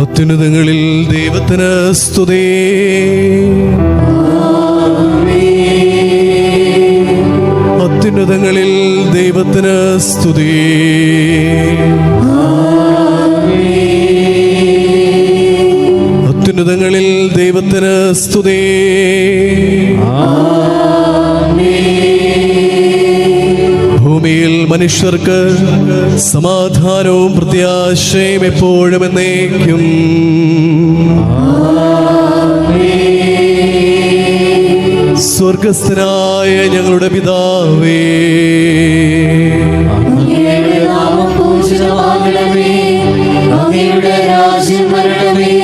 അത്യുന്നതങ്ങളിൽ ദൈവത്തിന് സ്തുതി. അത്യുന്നതങ്ങളിൽ ദൈവത്തിന് സ്തുതി. അത്യുന്നതങ്ങളിൽ ദൈവത്തിന് സ്തുതി. ഭൂമിയിൽ മനുഷ്യർക്ക് സമാധാനവും പ്രത്യാശയും എപ്പോഴും എന്നേക്കും. സ്വർഗസ്ഥനായ ഞങ്ങളുടെ പിതാവേ, അങ്ങയുടെ നാമം പൂജിതമാകണമേ. അങ്ങയുടെ രാജ്യം വരണമേ.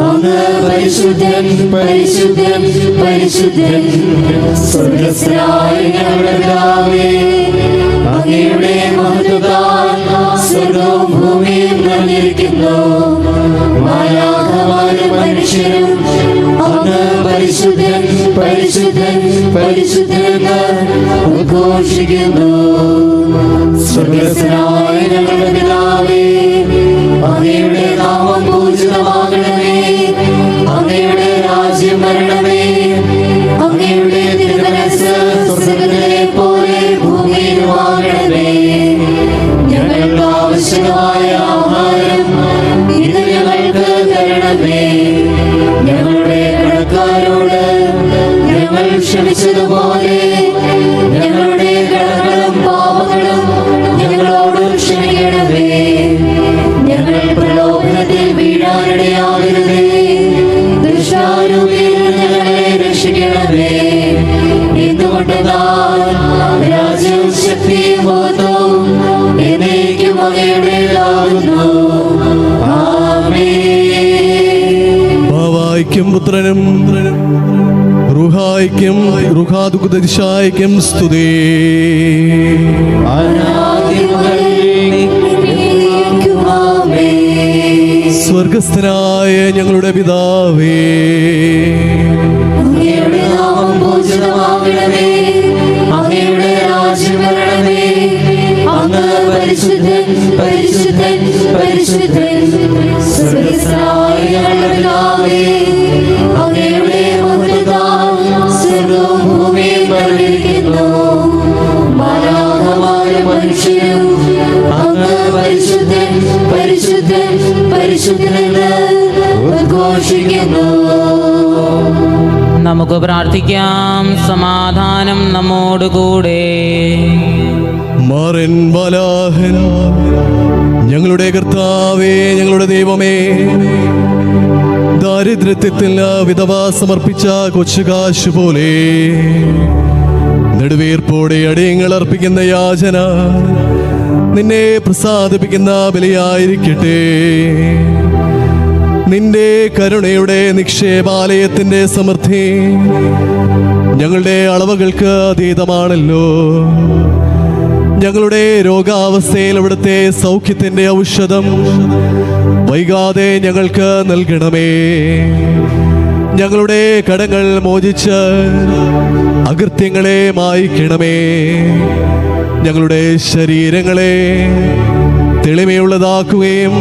അങ്ങ് പരിശുദ്ധൻ, പരിശുദ്ധൻ, പരിശുദ്ധൻ. സ്വർഗസ്ഥനായ ഞങ്ങളുടെ പിതാവേ, അങ്ങയുടെ മഹത്വത്താൽ സ്വർഗവും ഭൂമിയും നിറഞ്ഞിരിക്കുന്നു. മാലാഖമാരും മനുഷ്യരും അങ്ങ് പരിശുദ്ധൻ, പരിശുദ്ധൻ, പരിശുദ്ധൻ ഉദ്ഘോഷിക്കുന്നു. സ്വർഗസ്ഥനായ ഞങ്ങളുടെ പിതാവേ, അങ്ങയുടെ നാമം പൂജിതമാകണമേ. അങ്ങയുടെ രാജ്യം വരണമേ. അങ്ങയുടെ തിരുമനസ്സ് സ്വർഗ്ഗത്തിലെ പോലെ ഭൂമിയിലുമാകണമേ. ഞങ്ങൾക്ക് ആവശ്യമായ ആഹാരം ഇത് ഞങ്ങൾക്ക് തരണമേ. ഞങ്ങളുടെ കടക്കാരോട് ഞങ്ങൾ ക്ഷമിച്ചതുപോലെ ഞങ്ങളുടെ കടങ്ങളും പാപങ്ങളും ഞങ്ങളോട് ക്ഷമിക്കണമേ. ഞങ്ങൾ പ്രലോഭനത്തിൽ വീഴാനിടയാകരുതേ. ദുഷ്ടാരൂപിയിൽ ഞങ്ങളെ രക്ഷിക്കണമേ. എന്തുകൊണ്ടെന്നാൽ രാജ്യവും ശക്തിയും മഹത്വവും എന്നേക്കും അങ്ങയുടേതാകുന്നു. ആമേൻ. ബാവായ്ക്കും പുത്രനും റുഹായ്ക്കും റുഹാദുകുദശായ്ക്കും സ്തുതി. സ്വർഗസ്ഥനായ ഞങ്ങളുടെ പിതാവേ, അങ്ങയുടെ നാമം പൂജിതമാകണമേ. അങ്ങയുടെ രാജ്യം വരണമേ. അങ്ങ് പരിശുദ്ധൻ, പരിശുദ്ധൻ, പരിശുദ്ധൻ. സ്വർഗസ്ഥനായ ഞങ്ങളുടെ പിതാവേ, അങ്ങയുടെ മഹത്വത്താൽ സ്വർഗ്ഗവും ഭൂമിയും നിറഞ്ഞിരിക്കുന്നു. മാലാഖമാരും മനുഷ്യരും അങ്ങ് പരിശുദ്ധൻ, പരിശുദ്ധൻ, പരിശുദ്ധനെന്ന് ഉദ്ഘോഷിക്കുന്നു. നമുക്ക് പ്രാർത്ഥിക്കാം. സമാധാനം നമ്മോടുകൂടെ. മാറൻ ബലാഹൻ ഞങ്ങളുടെ കർത്താവേ, ഞങ്ങളുടെ ദൈവമേ, ദാരിദ്ര്യത്തിൽ വിധവ സമർപ്പിച്ച കൊച്ചുകാശ് പോലെ നെടുവീർപ്പോടെ അടിയങ്ങൾ അർപ്പിക്കുന്ന യാചന നിന്നെ പ്രസാദിപ്പിക്കുന്ന ബലിയായിരിക്കട്ടെ. നിന്റെ കരുണയുടെ നിക്ഷേപാലയത്തിന്റെ സമൃദ്ധി ഞങ്ങളുടെ അളവുകൾക്ക് അതീതമാണല്ലോ. ഞങ്ങളുടെ രോഗാവസ്ഥയിൽ അവിടുത്തെ സൗഖ്യത്തിന്റെ ഔഷധം വൈകാതെ ഞങ്ങൾക്ക് നൽകണമേ. ഞങ്ങളുടെ കടങ്ങൾ മോചിച്ച് അകൃത്യങ്ങളെ മായ്ക്കണമേ. ഞങ്ങളുടെ ശരീരങ്ങളെ തെളിമയുള്ളതാക്കുകയും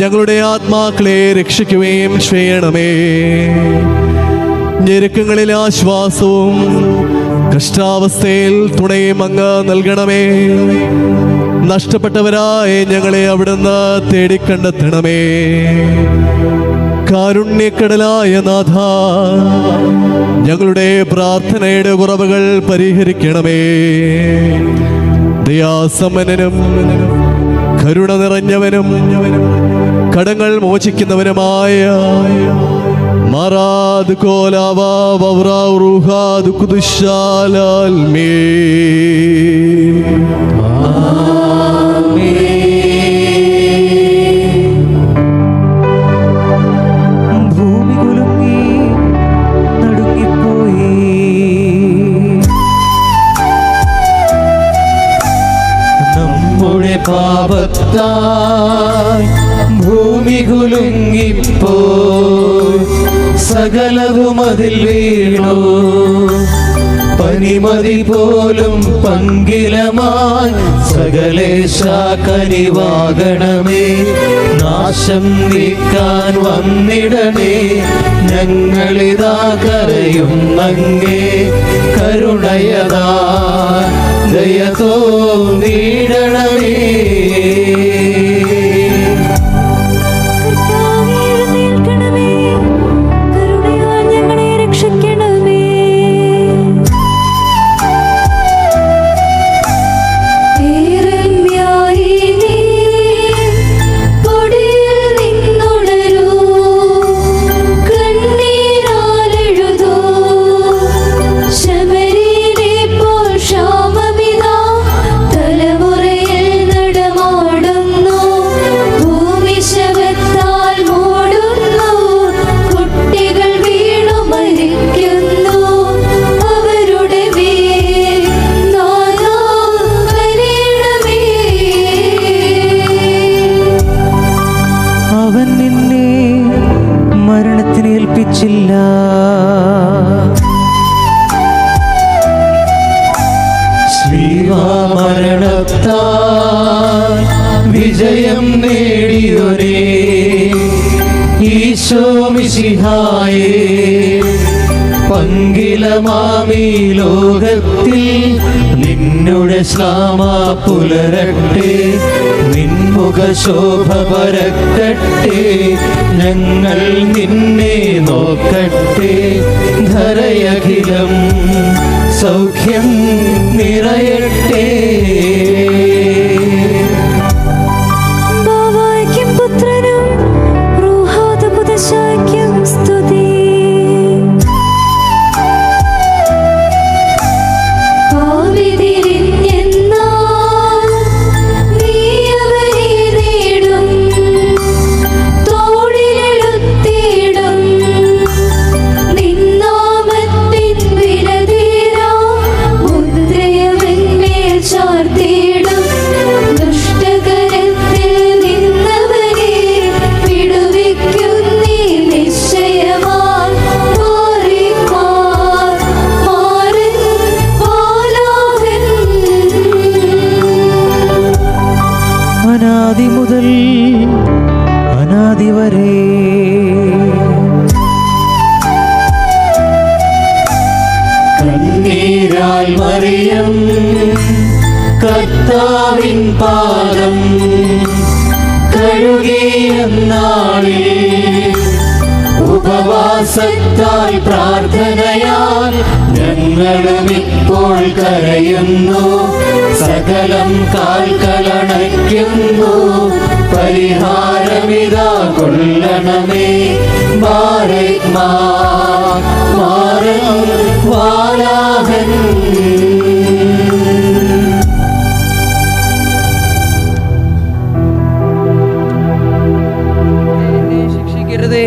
ഞങ്ങളുടെ ആത്മാക്കളെ രക്ഷിക്കുകയും ചെയ്യണമേ. ഞെരുക്കങ്ങളിൽ ആശ്വാസവും കഷ്ടാവസ്ഥയിൽ തുണയും അങ്ങ് നൽകണമേ. നഷ്ടപ്പെട്ടവരായ ഞങ്ങളെ അവിടുന്ന് തേടിക്കണ്ടെത്തണമേ. കാരുണ്യക്കടലായ നാഥ, ഞങ്ങളുടെ പ്രാർത്ഥനയുടെ കുറവുകൾ പരിഹരിക്കണമേ. ദയാസമ്പന്നനും കരുണ നിറഞ്ഞവനും കടങ്ങൾ മോചിക്കുന്നവനുമായ മാറാദ് കോലാവാ വൗറാഉ കുദുശാലാൽമേ. ഭൂമി കുലുങ്ങി നടുങ്ങിപ്പോയി. നമ്മുടെ പാപത്താൽ ഭൂമി കുലുങ്ങിപ്പോയി. സകലവും അതിൽ വീണു. പനിമതി പോലും പങ്കിലമായി സകലേശ കനിവാകണമേ. നാശം നീക്കാൻ വന്നിടണേ, ഞങ്ങളിതാ കരയുന്നങ്ങേ. കരുണയതാ ദയ തോന്നിയിടണമേ. മരണത്താൽ വിജയം നേടിയൊരേ ഈശോ മിശിഹായേ, പങ്കിലമാമീ ലോകത്തിൽ നിന്നുടെ ശ്ലാമ പുലരട്ടെ. നിൻമുഖ ശോഭ പരക്കട്ടെ, ഞങ്ങൾ നിന്നെ നോക്കട്ടെ. ധരയഖിലം സൗഖ്യം നിറയട്ടെ. അനാദി മുതൽ അനാദി വരെ കണ്ണീരാൽ മറിയം കർത്താവിൻ പാദം കഴുകിയ നാളിൽ ഉപവാസത്താൽ പ്രാർത്ഥനയാൽ ഞങ്ങളും ഇപ്പോൾ കരയുന്നു. സകലം കാൽക്കലണയ്ക്കുന്നു, പരിഹാരമിതാ കൊള്ളണമേ. ബാരക് മാറൻ വാലാഹൻ. ശിക്ഷിക്കരുതേ,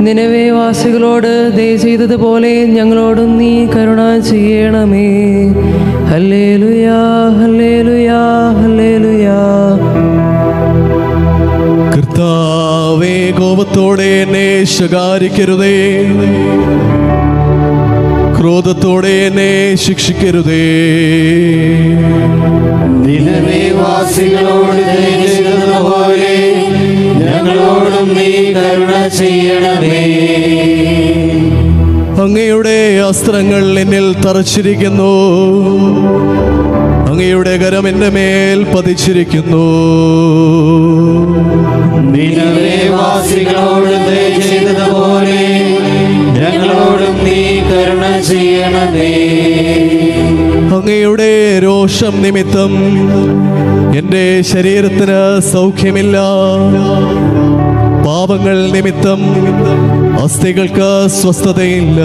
നിനവേ വാസികളോട് ദയ ചെയ്തതുപോലെ ഞങ്ങളോടും നീ കരുണ ചെയ്യണമേ. ഹല്ലേലൂയാ ഹല്ലേലൂയാ ഹല്ലേലൂയാ. കർത്താവേ, കോപത്തോടെ എന്നെ ശകാരിക്കരുതേ, ക്രോധത്തോടെ എന്നെ ശിക്ഷിക്കരുതേ. നിനവേ വാസികളോട് ദയ ചെയ്തതുപോലെ ഞങ്ങളോടും നീ കരുണ ചെയ്യണമേ. അങ്ങയുടെ അസ്ത്രങ്ങൾ എന്നിൽ തറച്ചിരിക്കുന്നു, അങ്ങയുടെ കരം എൻ്റെ മേൽ പതിച്ചിരിക്കുന്നു. നിനവേ വാസികളോട് ദയ ചെയ്തതുപോലെ ഞങ്ങളോടും നീ കരുണ ചെയ്യണമേ. അങ്ങയുടെ രോഷം നിമിത്തം എൻ്റെ ശരീരത്തിന് സൗഖ്യമില്ല, പാപങ്ങൾ നിമിത്തം അസ്ഥികൾക്ക് സ്വസ്ഥതയില്ല.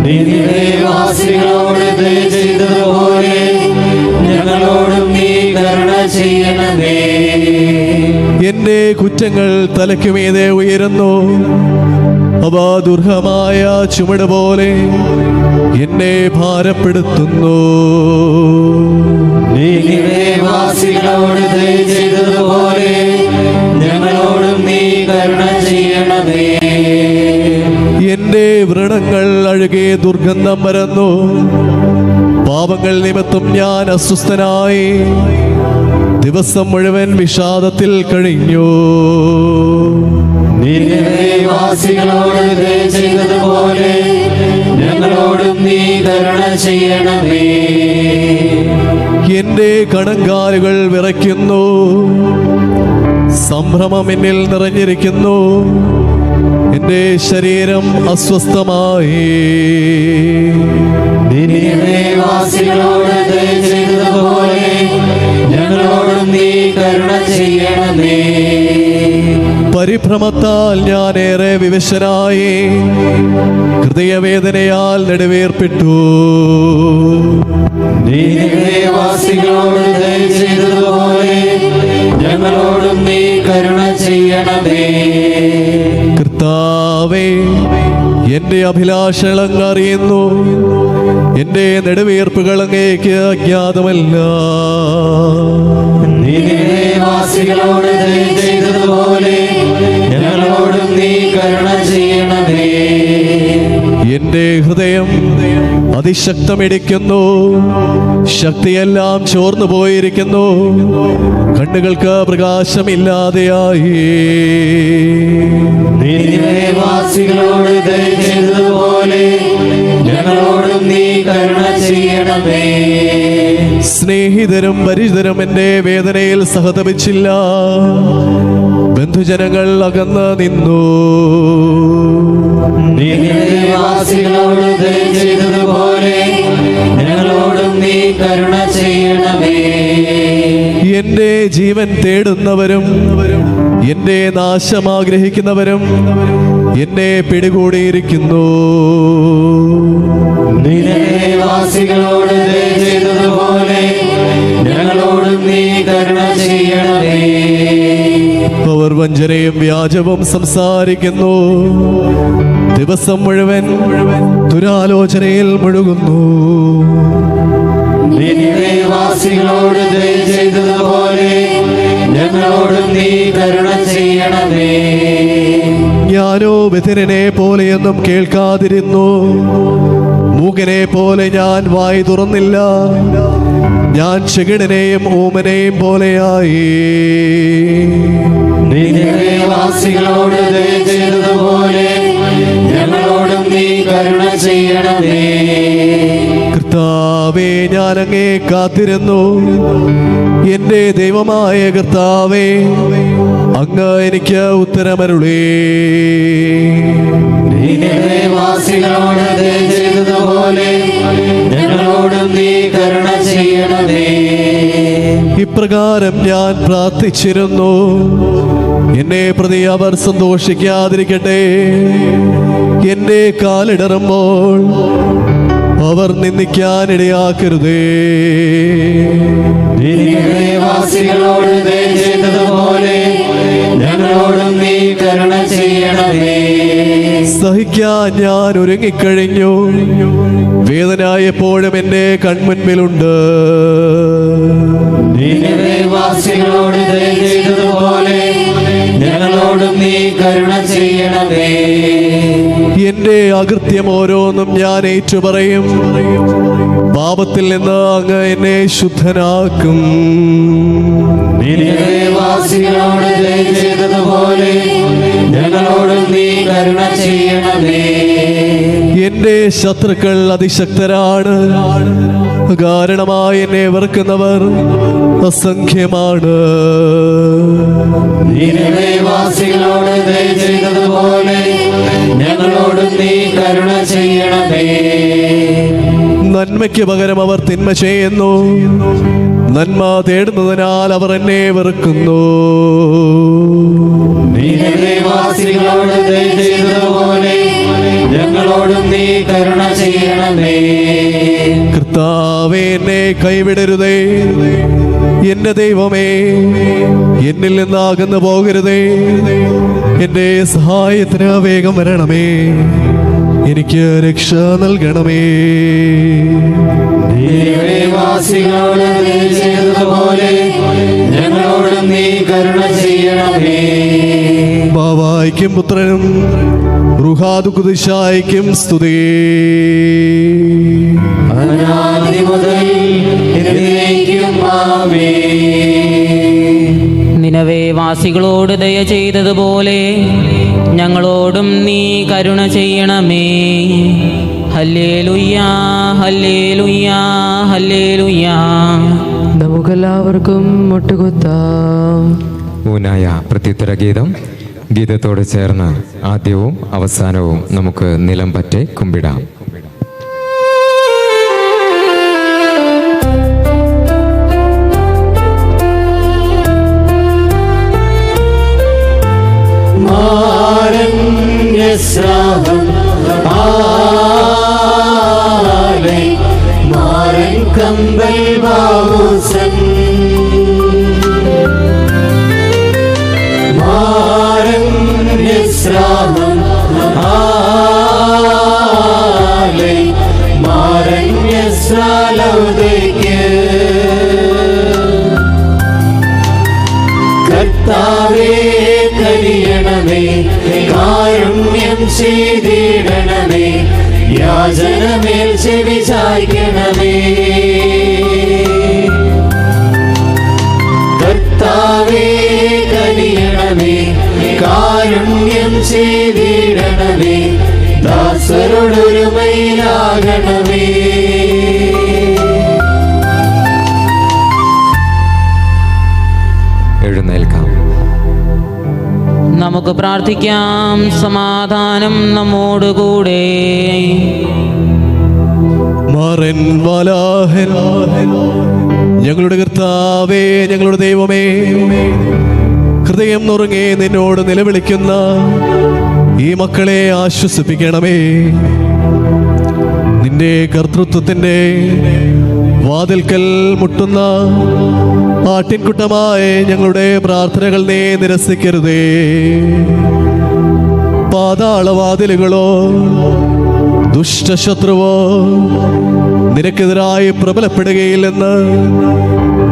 നിനവേ വാസികളോട് ദയ ചെയ്തതുപോലെ ഞങ്ങളോടും നീ കരുണ ചെയ്യണമേ. എൻ്റെ കുറ്റങ്ങൾ തലയ്ക്കുമീതെ ഉയരുന്നു, അവ ദുർഹമായ ചുമട് പോലെ എന്നെ ഭാരപ്പെടുത്തുന്നു. നിനവേ വാസികളോട് ദയ ചെയ്തതുപോലെ ഞങ്ങളോടും നീ കരുണ ചെയ്യണമേ. എൻ്റെ എന്റെ വ്രണങ്ങൾ അഴുകെ ദുർഗന്ധം പരന്നു. പാപങ്ങൾ നിമിത്തം ഞാൻ അസ്വസ്ഥനായി ദിവസം മുഴുവൻ വിഷാദത്തിൽ കഴിഞ്ഞു. നിവാസികളോട് ദയ ചെയ്തതുപോലെ ഞങ്ങളോടും നീ കരുണ ചെയ്യണമേ. എന്റെ കണങ്കാലുകൾ വിറയ്ക്കുന്നു, സംഭ്രമം എന്നിൽ നിറഞ്ഞിരിക്കുന്നു. എന്റെ ശരീരം അസ്വസ്ഥമായി. നിവാസികളോട് ദയ ചെയ്തതുപോലെ ഞങ്ങളോടും നീ കരുണ ചെയ്യണമേ. പരിഭ്രമത്താൽ ഞാൻ ഏറെ വിവശനായി, ഹൃദയവേദനയാൽ നെടുവേർപ്പെട്ടു. നിവാസികളോട് ദയ ചെയ്തതുപോലെ ഞങ്ങളോടും നീ കരുണ ചെയ്യണമേ. കർത്താവേ, എന്റെ അഭിലാഷങ്ങൾ അങ്ങ് അറിയുന്നു. എന്റെ നെടുവീർപ്പുകൾ അങ്ങേക്ക് അജ്ഞാതമല്ല. നിവാസികളോട് ദയ ചെയ്തതുപോലെ ഞങ്ങളോടും നീ കരുണ ചെയ്യണമേ. എന്റെ ഹൃദയം അതിശക്തമിടിക്കുന്നു, ശക്തിയെല്ലാം ചോർന്നു പോയിരിക്കുന്നു. കണ്ണുകൾക്ക് പ്രകാശമില്ലാതെയായി. നിവാസികളോട് ദയ ചെയ്തതുപോലെ ഞങ്ങളോടും നീ കരുണ ചെയ്യണമേ. സ്നേഹിതരും പരിചിതരും എന്റെ വേദനയിൽ സഹതപിച്ചില്ല. ബന്ധുജനങ്ങൾ അകന്ന് നിന്നു. നിവാസികളോട് ദയ ചെയ്തതുപോലെ ഞങ്ങളോടും നീ കരുണ ചെയ്യണമേ. എന്റെ ജീവൻ തേടുന്നവരും എന്റെ നാശം ആഗ്രഹിക്കുന്നവരും എന്നെ പിടികൂടിയിരിക്കുന്നു. നിവാസികളോട് ദയ ചെയ്തതുപോലെ ഞങ്ങളോടും നീ കരുണ ചെയ്യണമേ. അവർ വഞ്ചനയും വ്യാജവും സംസാരിക്കുന്നു. ദിവസം മുഴുവൻ ദുരാലോചനയിൽ മുഴുകുന്നു. നിവാസികളോട് ദയ ചെയ്തതുപോലെ ഞങ്ങളോടും നീ കരുണ ചെയ്യണമേ. ഞാനോ ബധിരനെ പോലെയൊന്നും കേൾക്കാതിരുന്നു, മൂകനെ പോലെ ഞാൻ വായി തുറന്നില്ല. ഞാൻ ചെകിടനെയും ഊമനെയും പോലെയായി. നിവാസികളോട് ദയ ചെയ്തതുപോലെ ഞങ്ങളോടും നീ കരുണ ചെയ്യണമേ. കർത്താവേ, ഞാൻ അങ്ങേ കാത്തിരുന്നു. എന്റെ ദൈവമായ കർത്താവേ, അങ്ങ് എനിക്ക് ഉത്തരമരുളേ. നിവാസികളോട് ദയ ചെയ്തതുപോലെ ഞങ്ങളോടും നീ കരുണ ചെയ്യണമേ. ഇപ്രകാരം ഞാൻ പ്രാർത്ഥിച്ചിരുന്നു. എന്നെ പ്രതി അവർ സന്തോഷിക്കാതിരിക്കട്ടെ. എന്റെ കാലിടറുമ്പോൾ അവർ നിന്ദിക്കാനിടയാക്കരുതേ. നിവാസികളോട് ദയ ചെയ്തതുപോലെ ഞങ്ങളോടും നീ കരുണ ചെയ്യണമേ. സഹിക്കാൻ ഞാൻ ഒരുങ്ങിക്കഴിഞ്ഞു. വേദന എപ്പോഴും എന്റെ കൺമുൻപിലുണ്ട്. നിവാസികളോട് ദയ ചെയ്തതുപോലെ ഞങ്ങളോടും നീ കരുണ ചെയ്യണമേ. എന്റെ അകൃത്യം ഓരോന്നും ഞാൻ ഏറ്റുപറയും. പാപത്തിൽ നിന്ന് അങ്ങ് എന്നെ ശുദ്ധനാക്കും. നിവാസികളോട് ദയ ചെയ്തതുപോലെ ഞങ്ങളോടും നീ കരുണ ചെയ്യണമേ. എന്റെ ശത്രുക്കൾ അതിശക്തരാണ്. കാരണമായി എന്നെ വെറുക്കുന്നവർ അസംഖ്യമാണ്. നിവാസികളോട് ദയ ചെയ്തതുപോലെ ഞങ്ങളോടും നീ കരുണ ചെയ്യണമേ. നന്മയ്ക്ക് പകരം അവർ തിന്മ ചെയ്യുന്നു. നന്മ തേടുന്നതിനാൽ അവർ എന്നെ വെറുക്കുന്നു. നിവാസികളോട് ദയ ചെയ്തതുപോലെ ഞങ്ങളോടും നീ കരുണ ചെയ്യണമേ. കർത്താവേ, എന്നെ കൈവിടരുതേ. എന്റെ ദൈവമേ, എന്നിൽ നിന്ന് അകന്നു പോകരുതേ. എന്റെ സഹായത്തിന് വേഗം വരണമേ. എനിക്ക് രക്ഷ നൽകണമേ. നിവാസികളോട് ദയ ചെയ്തതുപോലെ ഞങ്ങളോടും നീ കരുണ ചെയ്യണമേ. ബാവായ്ക്ക് പിതാവായിരിക്കും പുത്രനും റുഹാദുകുദിശായിക്കും സ്തുതി. അനാദി മുതൽ എന്നേക്കും ആമേൻ. നിനവേ വാസികളോട് ദയ ചെയ്തതുപോലെ ഞങ്ങളോടും നീ കരുണ ചെയ്യണമേ. ഹല്ലേലൂയാ ഹല്ലേലൂയാ ഹല്ലേലൂയാ. നമുക്കെല്ലാവർക്കും മുട്ടുകുത്താം. ഊനായ പ്രത്യുത്തര ഗീതം. ഗീതത്തോട് ചേർന്ന് ആദ്യവും അവസാനവും നമുക്ക് നിലം പറ്റെ കുമ്പിടാം. മാരണ്യസ്രാവം ആലേ മാരൻ കമ്പൽ ബാബുസൻ മാരണ്യസ്രാവം ആലേ മാരണ്യസ്രാലൗദേക്ക് കർത്താവേ കനിയണമേ കാരുണ്യം ചെയ്തിടണമേ യാചനമേൽ ചെവി ചായ്ക്കണമേ കർത്താവേ കനിയണമേ കാരുണ്യം ചെയ്തിടണമേ ദാസരോടൊരുമയിലാകണമേ. എഴുന്നേൽക്കാം. നമുക്ക് പ്രാർത്ഥിക്കാം. സമാധാനം നമ്മോടുകൂടെ. മറൻ വലാഹൻ. ഞങ്ങളുടെ കർത്താവേ, ഞങ്ങളുടെ ദൈവമേ, ഹൃദയം നുറുങ്ങി നിന്നോട് നിലവിളിക്കുന്ന ഈ മക്കളെ ആശ്വസിപ്പിക്കണമേ. നിന്റെ കർത്തൃത്വത്തിൻ്റെ വാതിൽക്കൽ മുട്ടുന്ന ആട്ടിൻകുട്ടമായ ഞങ്ങളുടെ പ്രാർത്ഥനകൾ നീ നിരസിക്കരുതേ. പാതാളവാതിലുകളോ ദുഷ്ടശത്രുവോ നിനക്കെതിരായി പ്രബലപ്പെടുകയില്ലെന്ന്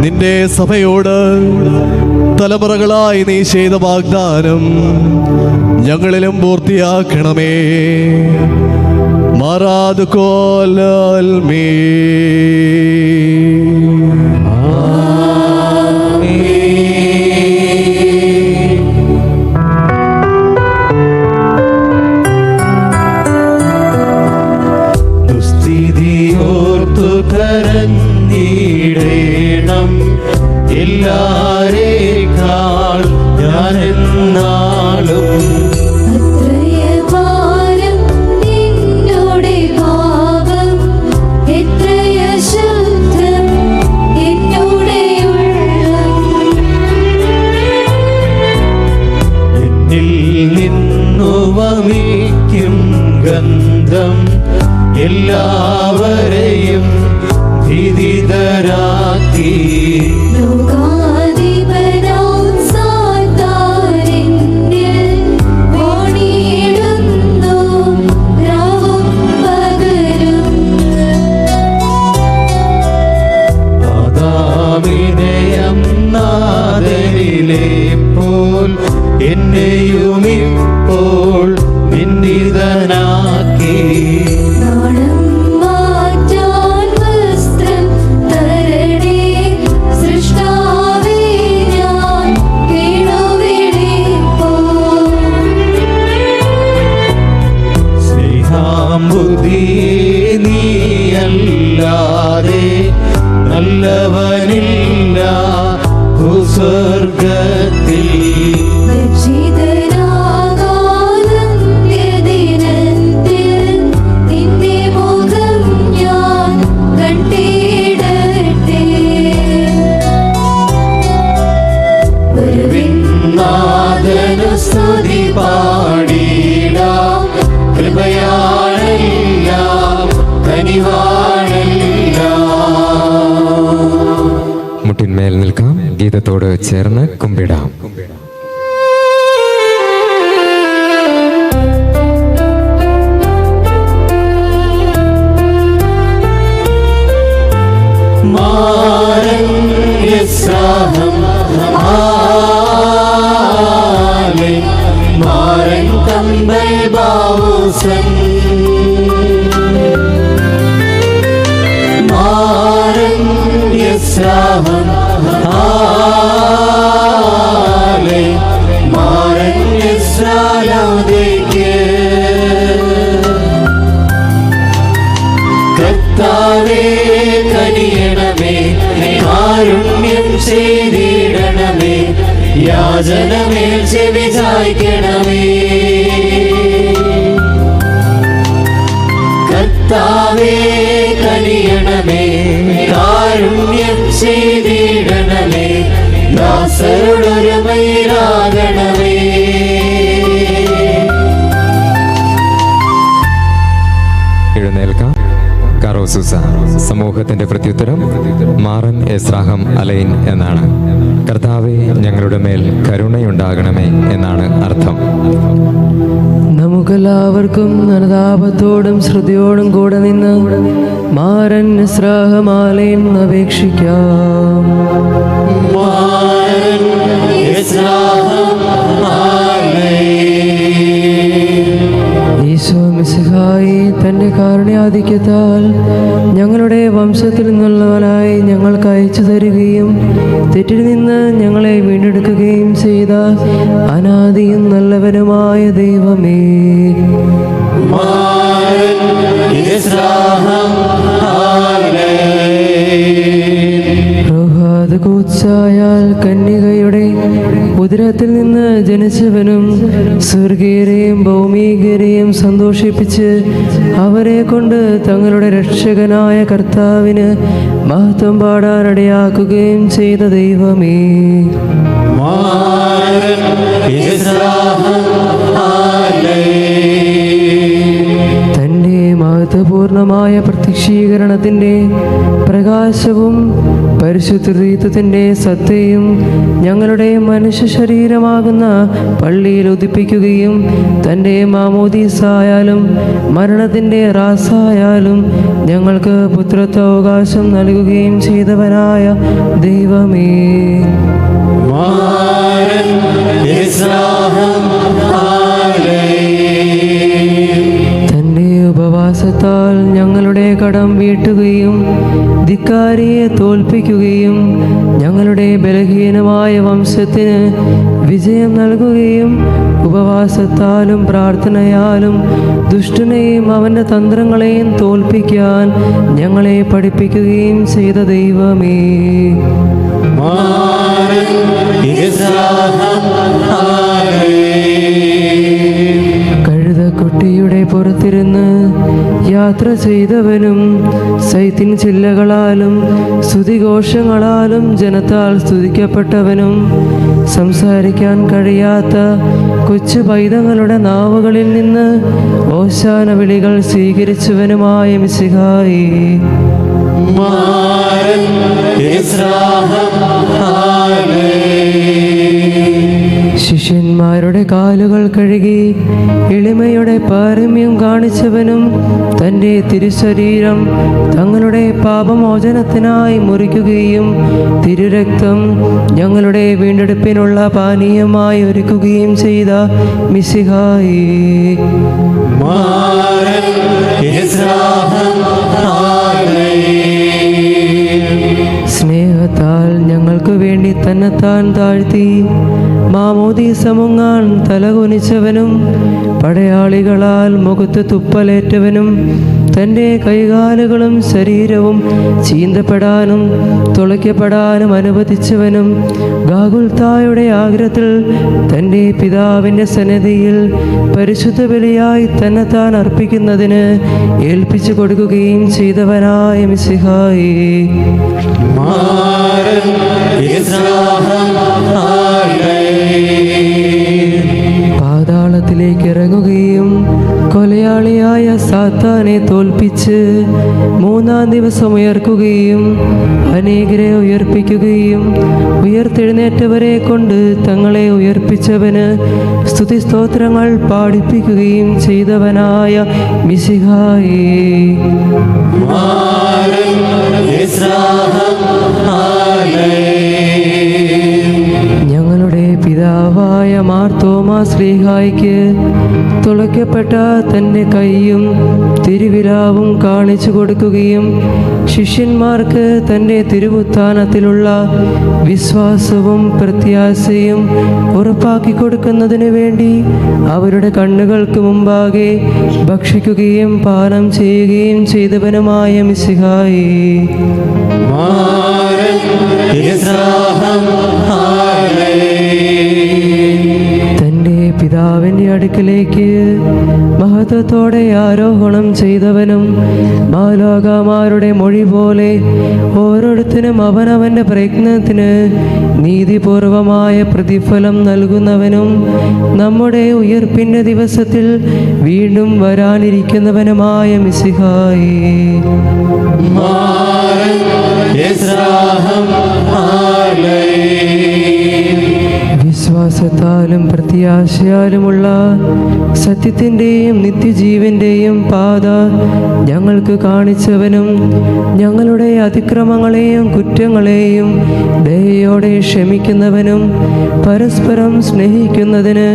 നിന്റെ സഭയോട് തലമുറകളായി നീ ചെയ്ത വാഗ്ദാനം ഞങ്ങളിലും പൂർത്തിയാക്കണമേ. മാറാതു കോലൽമേ. ദുസ്ഥിതിയോർത്തു കരഞ്ഞിടേണം എല്ലാരേക്കാൾ ഞാനെന്നാളും അത്രയപാരം നിന്നോടെ പാപം എത്രയ ശുദ്ധം എന്നോടെ ഉള്ളം. എന്നിൽ നിന്നു വമിക്കും ഗന്ധം എല്ലാവരെയും ഭീതിതരാക്കി. ലോകാധിപനാം സാത്താനിന്നിൽ വാണിടുന്നു രാവും പകലും. ആദാമിനെയം നാദരിലെ പോൽ എന്നെയുമിപ്പോൾ നിന്ദിതനാക്കി. നാണം മാറ്റാൻ വസ്ത്രം തരണേ സൃഷ്ടാവേ, ഞാൻ വീണുവിളിപ്പോൾ. സ്നേഹാംബുദ്ധിയെ നീയല്ലാതെ നല്ലവനില്ല ഭൂസ്വർഗത്തിൽ. ലജ്ജിതനാകാനന്ത്യദിനത്തിൽ നിന്റെ മുഖം ഞാൻ കണ്ടിടട്ടെ. വരുവിൻ നാഥനു സ്തുതി പാടിടാം. കൃപയാണെല്ലാം കനിവാണെല്ലാം. മുട്ടിന്മേൽ നിൽക്കാം. ഗീതത്തോട് ചേർന്ന് കുമ്പിടാം. മാരണ്യസ്രാവം ആലേ മാരൻ ദാസൻ മാരൻ യസ്രാഹം ആലേ മാരൻ യസ്രാലോദേക്ക് കർത്താവേ കനിയണമേ കാരുണ്യം ചെയ്തിടണമേ യാചനമേൽ ചെവി ചായ്ക്കണമേ കർത്താവേ കനിയണമേ കാരുണ്യം ചെയ്തിടണമേ ദാസരോടൊരുമയിലാകണമേ എഴുന്നേൽക്കാം. കറോസൂസ സമൂഹത്തിന്റെ പ്രത്യുത്തരം മാറൻ എസ്രാഹം അലൈൻ എന്നാണ്. കർത്താവെ ഞങ്ങളുടെ മേൽ കരുണയുണ്ടാകണമേ എന്നാണ് അർത്ഥം. നമുക്കെല്ലാവർക്കും അനുതാപത്തോടും ശ്രുതിയോടും കൂടെ നിന്ന് മാരൻ എസ്രാഹമാലയിൽ അപേക്ഷിക്കാം. മാരൻ എസ്രാഹം ഈശോ മിശിഹായി തന്റെ കാരുണ്യാധിക്യത്താൽ ഞങ്ങളുടെ വംശത്തിൽ നിന്നുള്ളവനായി ഞങ്ങൾക്ക് അയച്ചു തരികയും തെറ്റിൽ നിന്ന് ഞങ്ങളെ വീണ്ടെടുക്കുകയും ചെയ്ത അനാദിയും നല്ലവനുമായ ദൈവമേ, പ്രഭാതകൂച്ചായാൽ കന്യകയുടെ ഉദരത്തിൽ നിന്ന് ജനിച്ചവനും സ്വർഗീയരെയും ഭൗമികരെയും സന്തോഷിപ്പിച്ച് അവരെ കൊണ്ട് തങ്ങളുടെ രക്ഷകനായ കർത്താവിന് മഹത്വം പാടാനിടയാക്കുകയും ചെയ്ത ദൈവമേ, തൻ്റെ മഹത്വപൂർണമായ പ്രത്യക്ഷീകരണത്തിൻ്റെ പ്രകാശവും പരിശുദ്ധത്വത്തിൻ്റെ സത്തയും ഞങ്ങളുടെ മനുഷ്യ ശരീരമാകുന്ന പള്ളിയിൽ ഉദിപ്പിക്കുകയും തൻ്റെ മാമോദീസായാലും മരണത്തിൻ്റെ റാസായാലും ഞങ്ങൾക്ക് പുത്രത്വാവകാശം നൽകുകയും ചെയ്തവനായ ദൈവമേ, തൻ്റെ ഉപവാസത്താൽ ഞങ്ങളുടെ കടം വീട്ടുകയും ധിക്കാരിയെ തോൽപ്പിക്കുകയും ഞങ്ങളുടെ ബലഹീനമായ വംശത്തിന് വിജയം നൽകുകയും ഉപവാസത്താലും പ്രാർത്ഥനയാലും ദുഷ്ടനെയും അവൻ്റെ തന്ത്രങ്ങളെയും തോൽപ്പിക്കാൻ ഞങ്ങളെ പഠിപ്പിക്കുകയും ചെയ്ത ദൈവമേ, കഴുതക്കുട്ടിയുടെ പുറത്തിരുന്ന് യാത്ര ചെയ്തവനും സൈത്തിൻ ചില്ലകളാലും സ്തുതിഘോഷങ്ങളാലും ജനത്താൽ സ്തുതിക്കപ്പെട്ടവനും സംസാരിക്കാൻ കഴിയാത്ത കൊച്ചു പൈതങ്ങളുടെ നാവുകളിൽ നിന്ന് ഓശാന വിളികൾ സ്വീകരിച്ചവനുമായ മിശിഹായി, ശിഷ്യന്മാരുടെ കാലുകൾ കഴുകി എളിമയുടെ പാരമ്യം കാണിച്ചവനും തൻ്റെ തിരുശരീരം തങ്ങളുടെ പാപമോചനത്തിനായി മുറിക്കുകയും തിരുരക്തം ഞങ്ങളുടെ വീണ്ടെടുപ്പിനുള്ള പാനീയമായി ഒരുക്കുകയും ചെയ്ത മിശിഹായി, സ്നേഹത്താൽ ഞങ്ങൾക്ക് വേണ്ടി തന്നെത്താൻ താഴ്ത്തി മാമോദീസ മുങ്ങാൻ തലകുനിച്ചവനും പടയാളികളാൽ മുഖത്ത് തുപ്പലേറ്റവനും തൻ്റെ കൈകാലുകളും ശരീരവും ചീന്തപ്പെടാനും തുളയ്ക്കപ്പെടാനും അനുവദിച്ചവനും ഗാഗുൽത്തായുടെ ആഗ്രഹത്തിൽ തൻ്റെ പിതാവിൻ്റെ സന്നിധിയിൽ പരിശുദ്ധ ബലിയായി തന്നെത്താൻ അർപ്പിക്കുന്നതിന് ഏൽപ്പിച്ചു കൊടുക്കുകയും ചെയ്തവനായ മിശിഹായി, പാതാളത്തിലേക്ക് ഇറങ്ങുകയും കൊലയാളിയായ സാത്താനെ തോൽപ്പിച്ച് മൂന്നാം ദിവസം ഉയർക്കുകയും അനേകരെ ഉയർപ്പിക്കുകയും ഉയർത്തെഴുന്നേറ്റവരെ കൊണ്ട് തങ്ങളെ ഉയർപ്പിച്ചവന് സ്തുതിസ്തോത്രങ്ങൾ പാടിപ്പിക്കുകയും ചെയ്തവനായ മിശിഹായി, ഞങ്ങളുടെ പിതാവായ മാർത്തോമാ ശ്ലീഹായ്ക്ക് തുളയ്ക്കപ്പെട്ട തൻ്റെ കൈയും തിരുവിലാവും കാണിച്ചു കൊടുക്കുകയും ശിഷ്യന്മാർക്ക് തൻ്റെ തിരുവുത്ഥാനത്തിലുള്ള വിശ്വാസവും പ്രത്യാശയും ഉറപ്പാക്കി കൊടുക്കുന്നതിന് വേണ്ടി അവരുടെ കണ്ണുകൾക്ക് മുമ്പാകെ ഭക്ഷിക്കുകയും പാനം ചെയ്യുകയും ചെയ്തവനുമായ മിശിഹായേ, തൻ്റെ പിതാവിൻ്റെ അടുക്കലേക്ക് മഹത്വത്തോടെ ആരോഹണം ചെയ്തവനും മാലാഖമാരുടെ മൊഴി പോലെ ഓരോരുത്തരും അവനവൻ്റെ പ്രയത്നത്തിന് നീതിപൂർവമായ പ്രതിഫലം നൽകുന്നവനും നമ്മുടെ ഉയർപ്പിൻ്റെ ദിവസത്തിൽ വീണ്ടും വരാനിരിക്കുന്നവനുമായ മിശിഹായേ, വിശ്വാസത്താലും പ്രത്യാശയാലുമുള്ള സത്യത്തിൻ്റെയും നിത്യജീവൻ്റെയും പാത ഞങ്ങൾക്ക് കാണിച്ചവനും ഞങ്ങളുടെ അതിക്രമങ്ങളെയും കുറ്റങ്ങളെയും ദയയോടെ ക്ഷമിക്കുന്നവനും പരസ്പരം സ്നേഹിക്കുന്നതിന്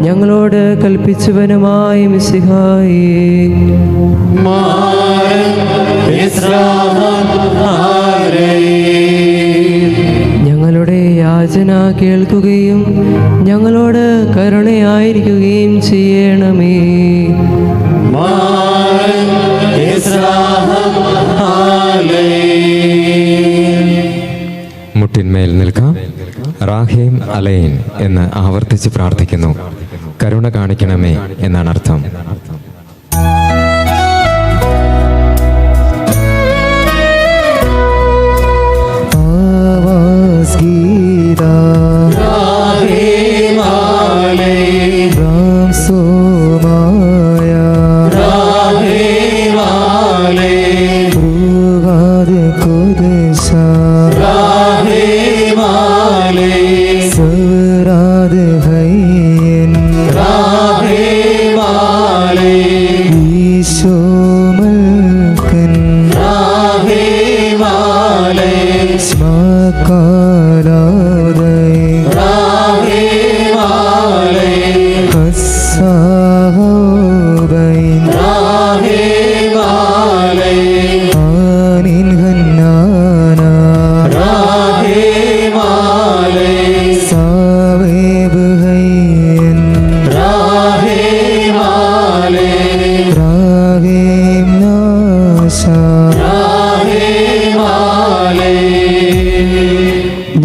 ഞങ്ങളോട് കൽപ്പിച്ചവനുമായ മിശിഹായേ, ഞങ്ങളുടെ യാചന കേൾക്കുകയും ഞങ്ങളോട് കരുണയായിരിക്കുകയും ചെയ്യണമേ. മുട്ടിന്മേൽ നിൽക്കാം. റാഹേം അലൈൻ എന്ന് ആവർത്തിച്ച് പ്രാർത്ഥിക്കുന്നു. കരുണ കാണിക്കണമേ എന്നാണ് അർത്ഥം.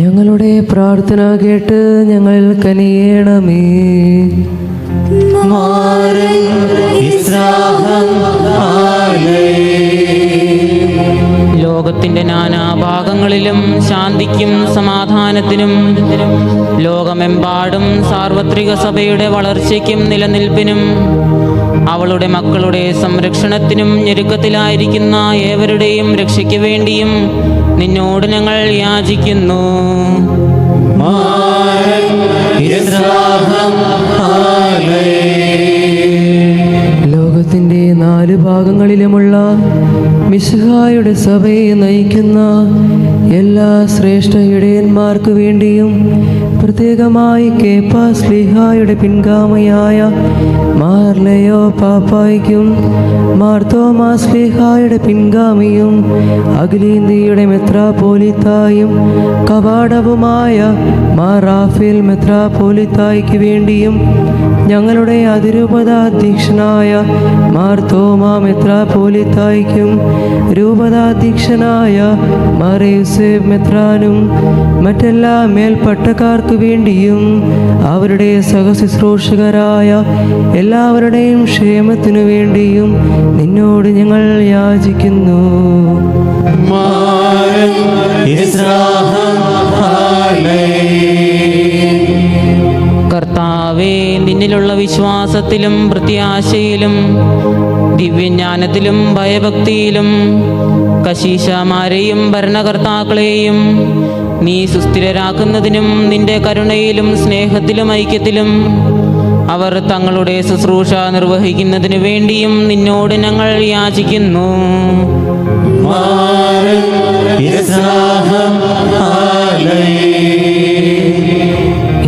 ഞങ്ങളുടെ പ്രാർത്ഥന കേട്ട് ഞങ്ങൾ കനിയണമേ. ലോകത്തിന്റെ നാനാഭാഗങ്ങളിലും ശാന്തിക്കും സമാധാനത്തിനും ലോകമെമ്പാടും സാർവത്രിക സഭയുടെ വളർച്ചയ്ക്കും നിലനിൽപ്പിനും അവളുടെ മക്കളുടെ സംരക്ഷണത്തിനും ഞെരുക്കത്തിലായിരിക്കുന്ന ഏവരുടെയും രക്ഷയ്ക്ക് വേണ്ടിയും നിന്നോട് ഞങ്ങൾ യാചിക്കുന്നു. ലോകത്തിൻ്റെ 4 ഭാഗങ്ങളിലുമുള്ള മിശിഹായുടെ സഭയെ നയിക്കുന്ന എല്ലാ ശ്രേഷ്ഠ ഇടയന്മാർക്ക് വേണ്ടിയും പ്രത്യേകമായി കേപ്പാ ശ്ലീഹായുടെ പിൻഗാമിയായ മാർ ലയോ പാപ്പായ്ക്കും മാർ തോമാ ശ്ലീഹായുടെ പിൻഗാമിയും അഖിലേന്ത്യയുടെ മെത്രാപോലിത്തായും കവാടവുമായ മാർ റാഫേൽ മെത്രാപോലിത്തായ്ക്ക് വേണ്ടിയും ഞങ്ങളുടെ അതിരൂപതാധ്യക്ഷനായ മാർ തോമാ മെത്രാപോലിത്തായ്ക്കും രൂപതാധ്യക്ഷനായ മാർ യൂസേഫ് മെത്രാനും മറ്റെല്ലാ മേൽപ്പട്ടക്കാർക്ക് വേണ്ടിയും അവരുടെ സഹശുശ്രൂഷകരായ എല്ലാവരുടെയും ക്ഷേമത്തിനു വേണ്ടിയും നിന്നോട് ഞങ്ങൾ യാചിക്കുന്നു. കർത്താവേ, നിന്നിലുള്ള വിശ്വാസത്തിലും പ്രത്യാശയിലും ദിവ്യജ്ഞാനത്തിലും ഭയഭക്തിയിലും കശീശമാരെയും ഭരണകർത്താക്കളെയും നീ സുസ്ഥിരരാക്കുന്നതിനും നിന്റെ കരുണയിലും സ്നേഹത്തിലും ഐക്യത്തിലും അവർ തങ്ങളുടെ ശുശ്രൂഷ നിർവഹിക്കുന്നതിനു വേണ്ടിയും നിന്നോട് ഞങ്ങൾ യാചിക്കുന്നു.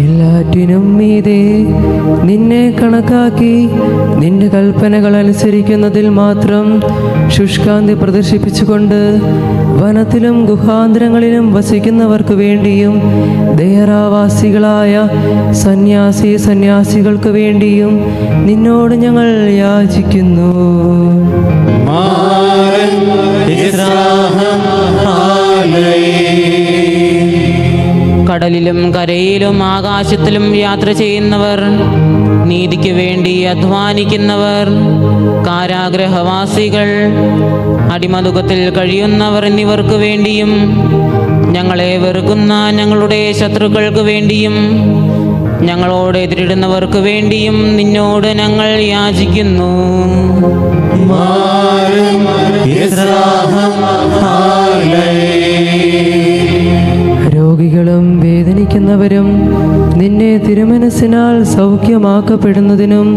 എല്ലാറ്റിനും മീതെ നിന്നെ കണക്കാക്കി കൽപ്പനകൾ അനുസരിക്കുന്നതിൽ മാത്രം ശുഷ്കാന്തി പ്രദർശിപ്പിച്ചുകൊണ്ട് വനത്തിലും ഗുഹാന്തരങ്ങളിലും വസിക്കുന്നവർക്ക് വേണ്ടിയും ദേഹരാവാസികളായ സന്യാസികൾക്ക് വേണ്ടിയും നിന്നോട് ഞങ്ങൾ യാചിക്കുന്നു. കടലിലും കരയിലും ആകാശത്തിലും യാത്ര ചെയ്യുന്നവർ, നീതിക്ക് വേണ്ടി അധ്വാനിക്കുന്നവർ, കാരാഗ്രഹവാസികൾ, അടിമതുകത്തിൽ കഴിയുന്നവർ എന്നിവർക്ക് വേണ്ടിയും ഞങ്ങളെ വെറുക്കുന്ന ഞങ്ങളുടെ ശത്രുക്കൾക്ക് വേണ്ടിയും ഞങ്ങളോട് എതിരിടുന്നവർക്ക് വേണ്ടിയും നിന്നോട് ഞങ്ങൾ യാചിക്കുന്നു. രോഗികളും വേദനിക്കുന്നവരും നിന്നെ തിരുമനസ്സിനാൽ സൗഖ്യമാക്കപ്പെടുന്നതിനും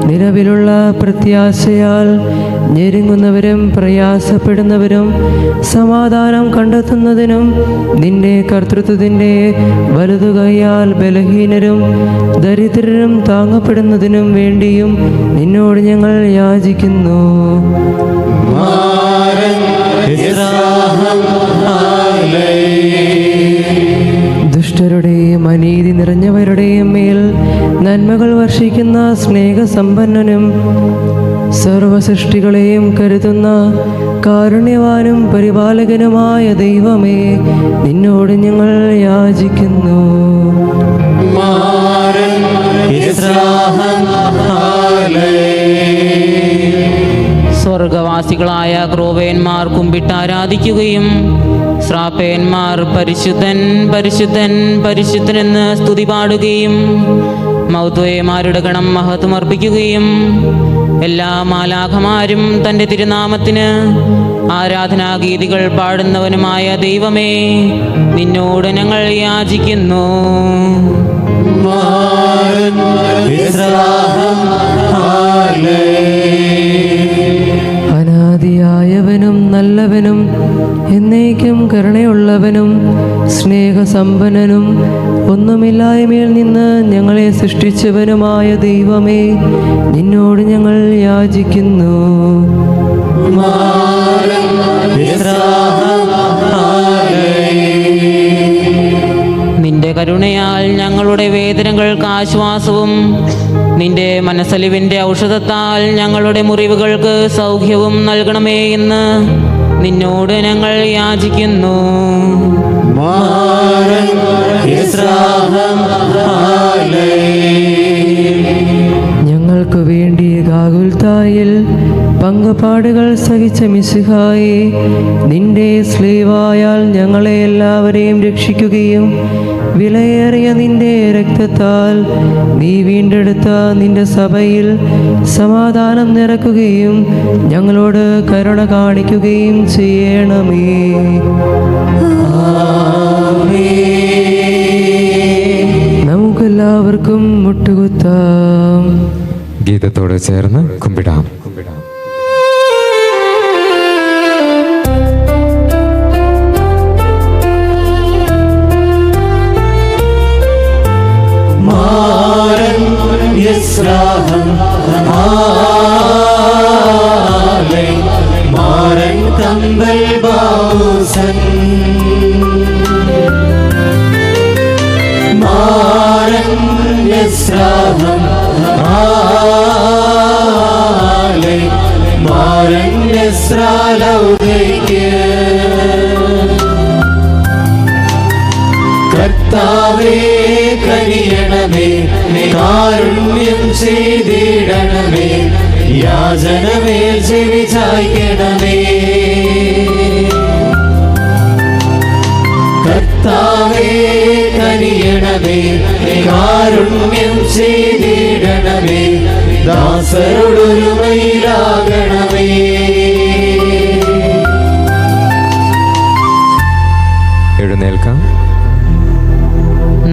നിലവിലുള്ള പ്രത്യാശയാൽ ഞെരുങ്ങുന്നവരും പ്രയാസപ്പെടുന്നവരും സമാധാനം കണ്ടെത്തുന്നതിനും നിന്റെ കർത്തൃത്വത്തിൻ്റെ വലതുകൈയാൽ ബലഹീനരും ദരിദ്രരും താങ്ങപ്പെടുന്നതിനും വേണ്ടിയും നിന്നോട് ഞങ്ങൾ യാചിക്കുന്നു. ദുഷ്ടരുടെയും അനീതി നിറഞ്ഞവരുടെയും മേൽ നന്മകൾ വർഷിക്കുന്ന സ്നേഹസമ്പന്നനും സർവസൃഷ്ടികളെയും കരുതുന്ന കാരുണ്യവാനും പരിപാലകനുമായ ദൈവമേ, നിന്നോട് ഞങ്ങൾ യാചിക്കുന്നു. സ്വർഗവാസികളായ ക്രോവേന്മാർ കുമ്പിട്ട് ആരാധിക്കുകയും ശ്രാപ്പേന്മാർ പരിശുദ്ധൻ പരിശുദ്ധൻ പരിശുദ്ധനെന്ന് സ്തുതി പാടുകയും മൗദ്വേമാരുടെ ഗണം മഹത്വമർപ്പിക്കുകയും എല്ലാ മാലാഖമാരും തൻ്റെ തിരുനാമത്തിന് ആരാധനാഗീതികൾ പാടുന്നവനുമായ ദൈവമേ, നിന്നോട് ഞങ്ങൾ യാചിക്കുന്നു. അനാദിയായവനും നല്ലവനും എന്നേക്കും കരുണയുള്ളവനും സ്നേഹസമ്പന്നനും ഒന്നുമില്ലായ്മയിൽ നിന്ന് ഞങ്ങളെ സൃഷ്ടിച്ചവനുമായ ദൈവമേ, നിന്നോട് ഞങ്ങൾ യാചിക്കുന്നു. നിന്റെ കരുണയാൽ ഞങ്ങളുടെ വേദനകൾക്ക് ആശ്വാസവും നിന്റെ മനസ്സലിവിൻ്റെ ഔഷധത്താൽ ഞങ്ങളുടെ മുറിവുകൾക്ക് സൗഖ്യവും നൽകണമേ എന്ന് നിന്നോട് ഞങ്ങൾ യാചിക്കുന്നു. ഞങ്ങൾക്ക് വേണ്ടി ഗാഗുൽത്തായിൽ പങ്കപാടുകൾ സഹിച്ച മിശിഹായെ, നിന്റെ സ്ലീവായാൽ ഞങ്ങളെ എല്ലാവരെയും രക്ഷിക്കുകയും വിലയേറിയ നിന്റെ രക്തത്താൽ നീ വീണ്ടെടുത്ത നിന്റെ സഭയിൽ സമാധാനം നിറക്കുകയും ഞങ്ങളോട് കരുണ കാണിക്കുകയും ചെയ്യണമേ. നമുക്കെല്ലാവർക്കും മുട്ടുകുത്താം. ഗീതത്തോട് ചേർന്ന് കുമ്പിടാം. മാരൻ കമ്പൽ ബാസൻ മാരൻ യസ്രാഹം മാരൻ യസ്രാലൗകൈക്ക് കർത്താവേ കനിയണമേ, കാരുണ്യം ചെയ്തിടണമേ, യാചനമേൽ ചെവി ചായ്ക്കണമേ. കർത്താവേ കനിയണമേ, കാരുണ്യം ചെയ്തിടണമേ, ദാസരോടൊരുമയിലാകണമേ. എഴുന്നേൽക്കാം.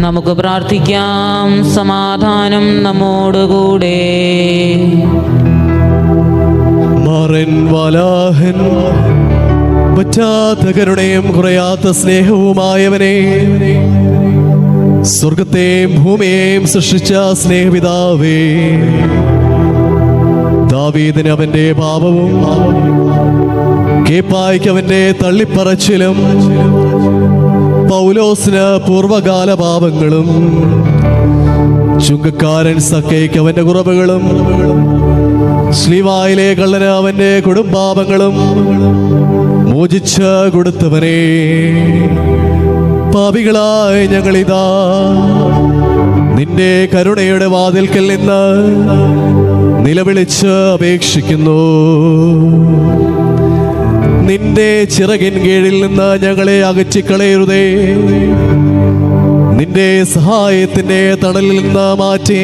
നമുക്ക് പ്രാർത്ഥിക്കാം. സമാധാനം നമ്മോടുകൂടെ. മാറൻ വാലാഹൻ, പറ്റാത്ത കരുണയും കുറയാത്ത സ്നേഹവുമായവനെ, സ്വർഗത്തെയും ഭൂമിയെയും സൃഷ്ടിച്ച സ്നേഹപിതാവേ, ദാവീദിന് അവന്റെ പാപവും കേപ്പായ്ക്ക് അവന്റെ തള്ളിപ്പറച്ചിലും പൗലോസിന് പൂർവകാല പാപങ്ങളും ചുങ്കക്കാരൻ സക്കയ്ക്ക് അവന്റെ കുറവുകളും സ്ലീവായിലെ കള്ളന് അവന്റെ കുടുംബാപങ്ങളും മോചിച്ച് കൊടുത്തവനെ പാപികളായ ഞങ്ങളിതാ നിന്റെ കരുണയുടെ വാതിൽക്കൽ നിന്ന് നിലവിളിച്ച് അപേക്ഷിക്കുന്നു. നിന്റെ ചിറകിൻ കീഴിൽ നിന്ന് ഞങ്ങളെ അകറ്റിക്കളയരുതേ. നിന്റെ സഹായത്തിന്റെ തണലിൽ നിന്ന് മാറ്റി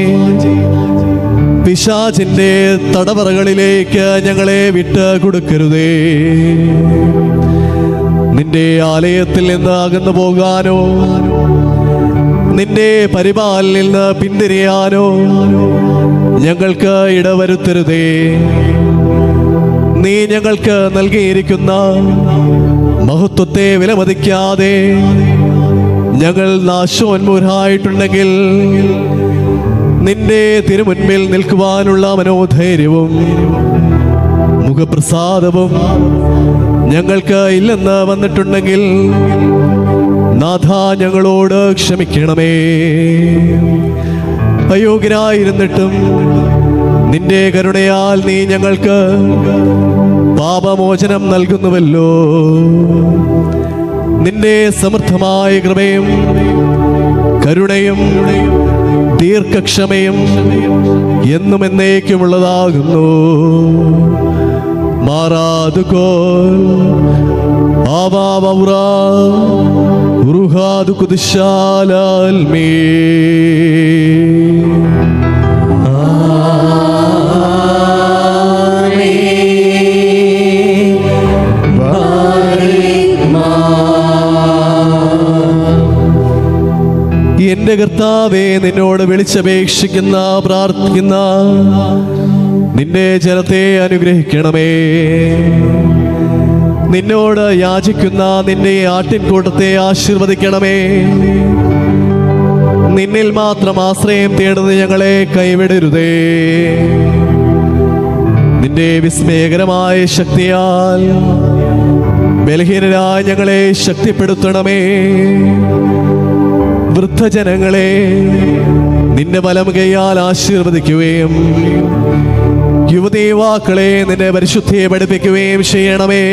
പിശാചിന്റെ തടവറകളിലേക്ക് ഞങ്ങളെ വിട്ട് കൊടുക്കരുതേ. നിന്റെ ആലയത്തിൽ നിന്ന് അകന്നു പോകാനോ നിന്റെ പരിപാലനിൽ നിന്ന് പിന്തിരിയാനോ ഞങ്ങൾക്ക് ഇടവരുത്തരുതേ. നീ ഞങ്ങൾക്ക് നൽകിയിരിക്കുന്ന മഹത്വത്തെ വിലമതിക്കാതെ ഞങ്ങൾ നാശോന്മുഖരായിട്ടുണ്ടെങ്കിൽ നിന്റെ തിരുമുൻപിൽ നിൽക്കുവാനുള്ള മനോധൈര്യവും മുഖപ്രസാദവും ഞങ്ങൾക്ക് ഇല്ലെന്ന് വന്നിട്ടുണ്ടെങ്കിൽ നാഥ ഞങ്ങളോട് ക്ഷമിക്കണമേ. അയോഗ്യനായിരുന്നിട്ടും നിന്റെ കരുണയാൽ നീ ഞങ്ങൾക്ക് പാപമോചനം നൽകുന്നുവല്ലോ. നിന്റെ സമൃദ്ധമായ കൃപയും കരുണയും ദീർഘക്ഷമയും എന്നും എന്നേക്കുമുള്ളതാകുന്നു. മാറാതുകോൽ ആവാവൗറാ ഉറുഹാദു കുദിശാലാൽ മേ. എന്റെ കർത്താവേ, നിന്നോട് വിളിച്ചപേക്ഷിക്കുന്ന പ്രാർത്ഥിക്കുന്ന നിന്റെ ജനത്തെ അനുഗ്രഹിക്കണമേ. നിന്നോട് യാചിക്കുന്ന നിന്റെ ആട്ടിൻകൂട്ടത്തെ ആശീർവദിക്കണമേ. നിന്നിൽ മാത്രം ആശ്രയം തേടുന്ന ഞങ്ങളെ കൈവിടരുതേ. നിന്റെ വിസ്മയകരമായ ശക്തിയാൽ ബലഹീനരായ ഞങ്ങളെ ശക്തിപ്പെടുത്തണമേ. വൃദ്ധജനങ്ങളെ നിന്റെ വലം കൈയാൽ ആശീർവദിക്കുകയും യുവതീവാക്കളെ നിന്റെ പരിശുദ്ധിയെ പഠിപ്പിക്കുകയും ചെയ്യണമേ.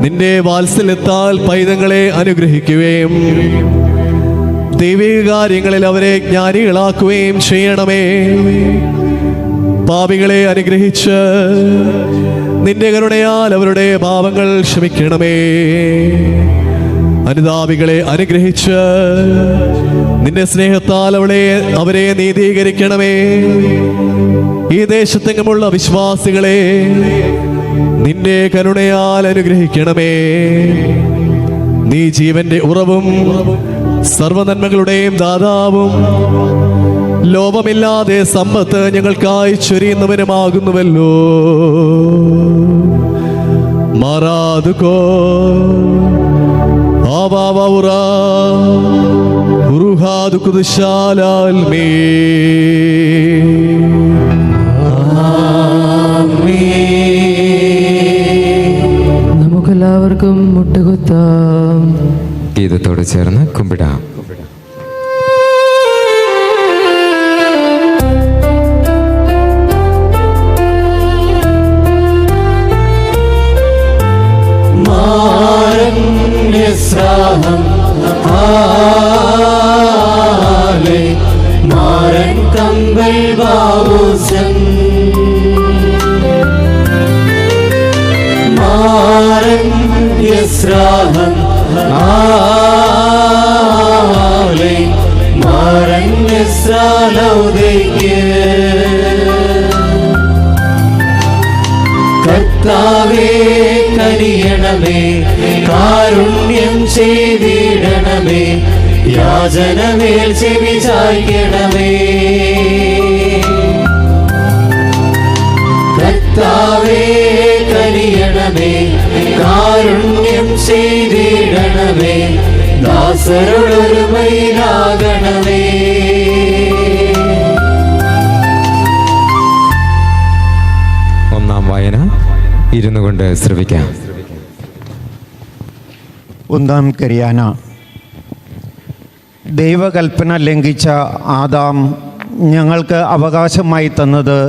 നിന്റെ വാത്സല്യത്താൽ പൈതങ്ങളെ അനുഗ്രഹിക്കുകയും ദൈവിക കാര്യങ്ങളിൽ അവരെ ജ്ഞാനികളാക്കുകയും ചെയ്യണമേ. പാപികളെ അനുഗ്രഹിച്ച് നിന്റെ കരുണയാൽ അവരുടെ പാപങ്ങൾ ക്ഷമിക്കണമേ. അനുതാപികളെ അനുഗ്രഹിച്ച് നിന്റെ സ്നേഹത്താൽ അവരെ നീതീകരിക്കണമേ. ഈ ദേശത്തെങ്ങുമുള്ള വിശ്വാസികളെ നിന്റെ കരുണയാൽ അനുഗ്രഹിക്കണമേ. നീ ജീവന്റെ ഉറവും സർവനന്മകളുടെയും ദാതാവും ലോപമില്ലാതെ സമ്പത്ത് ഞങ്ങൾക്കായി ചൊരിയുന്നവനുമാകുന്നുവല്ലോ. മാറാതുകോ ആവാവൗറാ ഉറുഹാദു കുദിശാലാൽ മേ. നമുക്കെല്ലാവർക്കും മുട്ടുകുത്താം. ഗീതത്തോട് ചേർന്ന് കുമ്പിടാം. മാരണ്യസ്രാഹം ആലേ മാരൻ കമ്പൽ ബാബുസൻ മാരണ്യസ്രാഹം ആലേ മാരണ്യസ്രാലൗദയ്ക്ക് കർത്താവേ കനിയണമേ, കാരുണ്യം ചെയ്തിടണമേ, യാചനമേൽ ചെവി ചായ്ക്കണമേ. കർത്താവേ കനിയണമേ, കാരുണ്യം ചെയ്തിടണമേ, ദാസരോടൊരുമയിലാകണമേ. ശ്രവിക്കാം. ഒന്നാം കര്യാന. ദൈവകൽപ്പന ലംഘിച്ച ആദാം ഞങ്ങൾക്ക് അവകാശമായി തന്നത്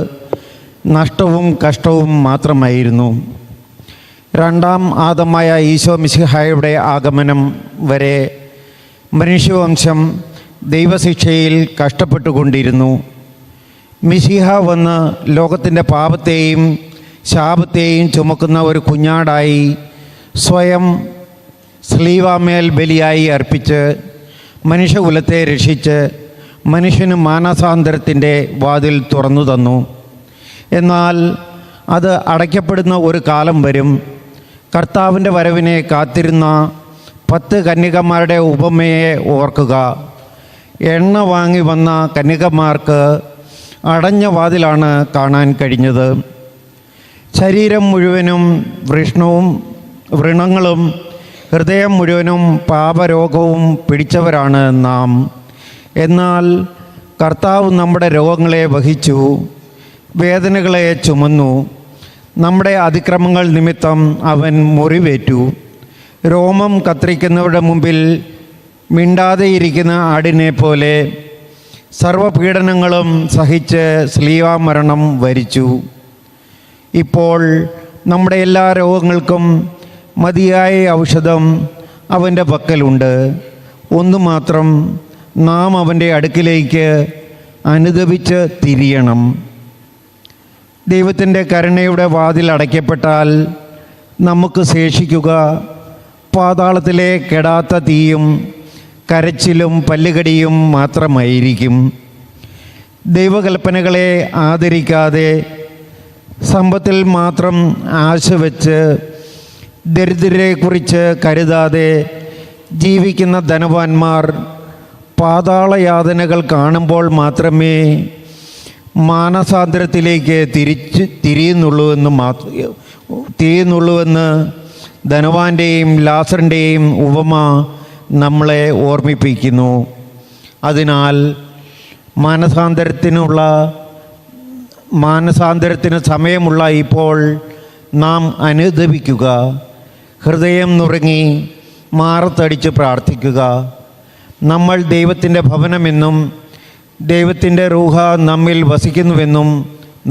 നഷ്ടവും കഷ്ടവും മാത്രമായിരുന്നു. രണ്ടാം ആദമായ ഈശോ മിശിഹായുടെ ആഗമനം വരെ മനുഷ്യവംശം ദൈവശിക്ഷയിൽ കഷ്ടപ്പെട്ടുകൊണ്ടിരുന്നു. മിശിഹ വന്ന് ലോകത്തിൻ്റെ പാപത്തെയും ശാപത്തെയും ചുമക്കുന്ന ഒരു കുഞ്ഞാടായി സ്വയം സ്ലീവാമേൽ ബലിയായി അർപ്പിച്ച് മനുഷ്യകുലത്തെ രക്ഷിച്ച് മനുഷ്യന് മാനസാന്തരത്തിൻ്റെ വാതിൽ തുറന്നു തന്നു. എന്നാൽ അത് അടയ്ക്കപ്പെടുന്ന ഒരു കാലം വരും. കർത്താവിൻ്റെ വരവിനെ കാത്തിരുന്ന 10 കന്യകമാരുടെ ഉപമയെ ഓർക്കുക. എണ്ണ വാങ്ങി വന്ന കന്യകമാർക്ക് അടഞ്ഞ വാതിലാണ് കാണാൻ കഴിഞ്ഞത്. ശരീരം മുഴുവനും വ്രണങ്ങളും ഹൃദയം മുഴുവനും പാപരോഗവും പിടിച്ചവരാണ് നാം. എന്നാൽ കർത്താവ് നമ്മുടെ രോഗങ്ങളെ വഹിച്ചു, വേദനകളെ ചുമന്നു. നമ്മുടെ അതിക്രമങ്ങൾ നിമിത്തം അവൻ മുറിവേറ്റു. രോമം കത്തിരിക്കുന്നവരുടെ മുമ്പിൽ മിണ്ടാതെയിരിക്കുന്ന ആടിനെ പോലെ സർവപീഡനങ്ങളും സഹിച്ച് സ്ലീവാമരണം വരിച്ചു. ഇപ്പോൾ നമ്മുടെ എല്ലാ രോഗങ്ങൾക്കും മതിയായ ഔഷധം അവൻ്റെ പക്കലുണ്ട്. ഒന്നു മാത്രം, നാം അവൻ്റെ അടുക്കിലേക്ക് അനുദപിച്ച് തിരിയണം. ദൈവത്തിൻ്റെ കരുണയുടെ വാതിൽ അടയ്ക്കപ്പെട്ടാൽ നമുക്ക് ശേഷിക്കുക പാതാളത്തിലെ കെടാത്ത തീയും കരച്ചിലും പല്ലുകടിയും മാത്രമായിരിക്കും. ദൈവകൽപ്പനകളെ ആദരിക്കാതെ സമ്പത്തിൽ മാത്രം ആശ വെച്ച് ദരിദ്രരെക്കുറിച്ച് കരുതാതെ ജീവിക്കുന്ന ധനവാന്മാർ പാതാളയാതനകൾ കാണുമ്പോൾ മാത്രമേ മാനസാന്തരത്തിലേക്ക് തിരിയുന്നുള്ളൂവെന്ന് ധനവാന്റെയും ലാസറിൻ്റെയും ഉപമ നമ്മളെ ഓർമ്മിപ്പിക്കുന്നു. അതിനാൽ മാനസാന്തരത്തിന് സമയമുള്ള ഇപ്പോൾ നാം അനുദപിക്കുക. ഹൃദയം നുറുങ്ങി മാറത്തടിച്ച് പ്രാർത്ഥിക്കുക. നമ്മൾ ദൈവത്തിൻ്റെ ഭവനമെന്നും ദൈവത്തിൻ്റെ റൂഹ നമ്മിൽ വസിക്കുന്നുവെന്നും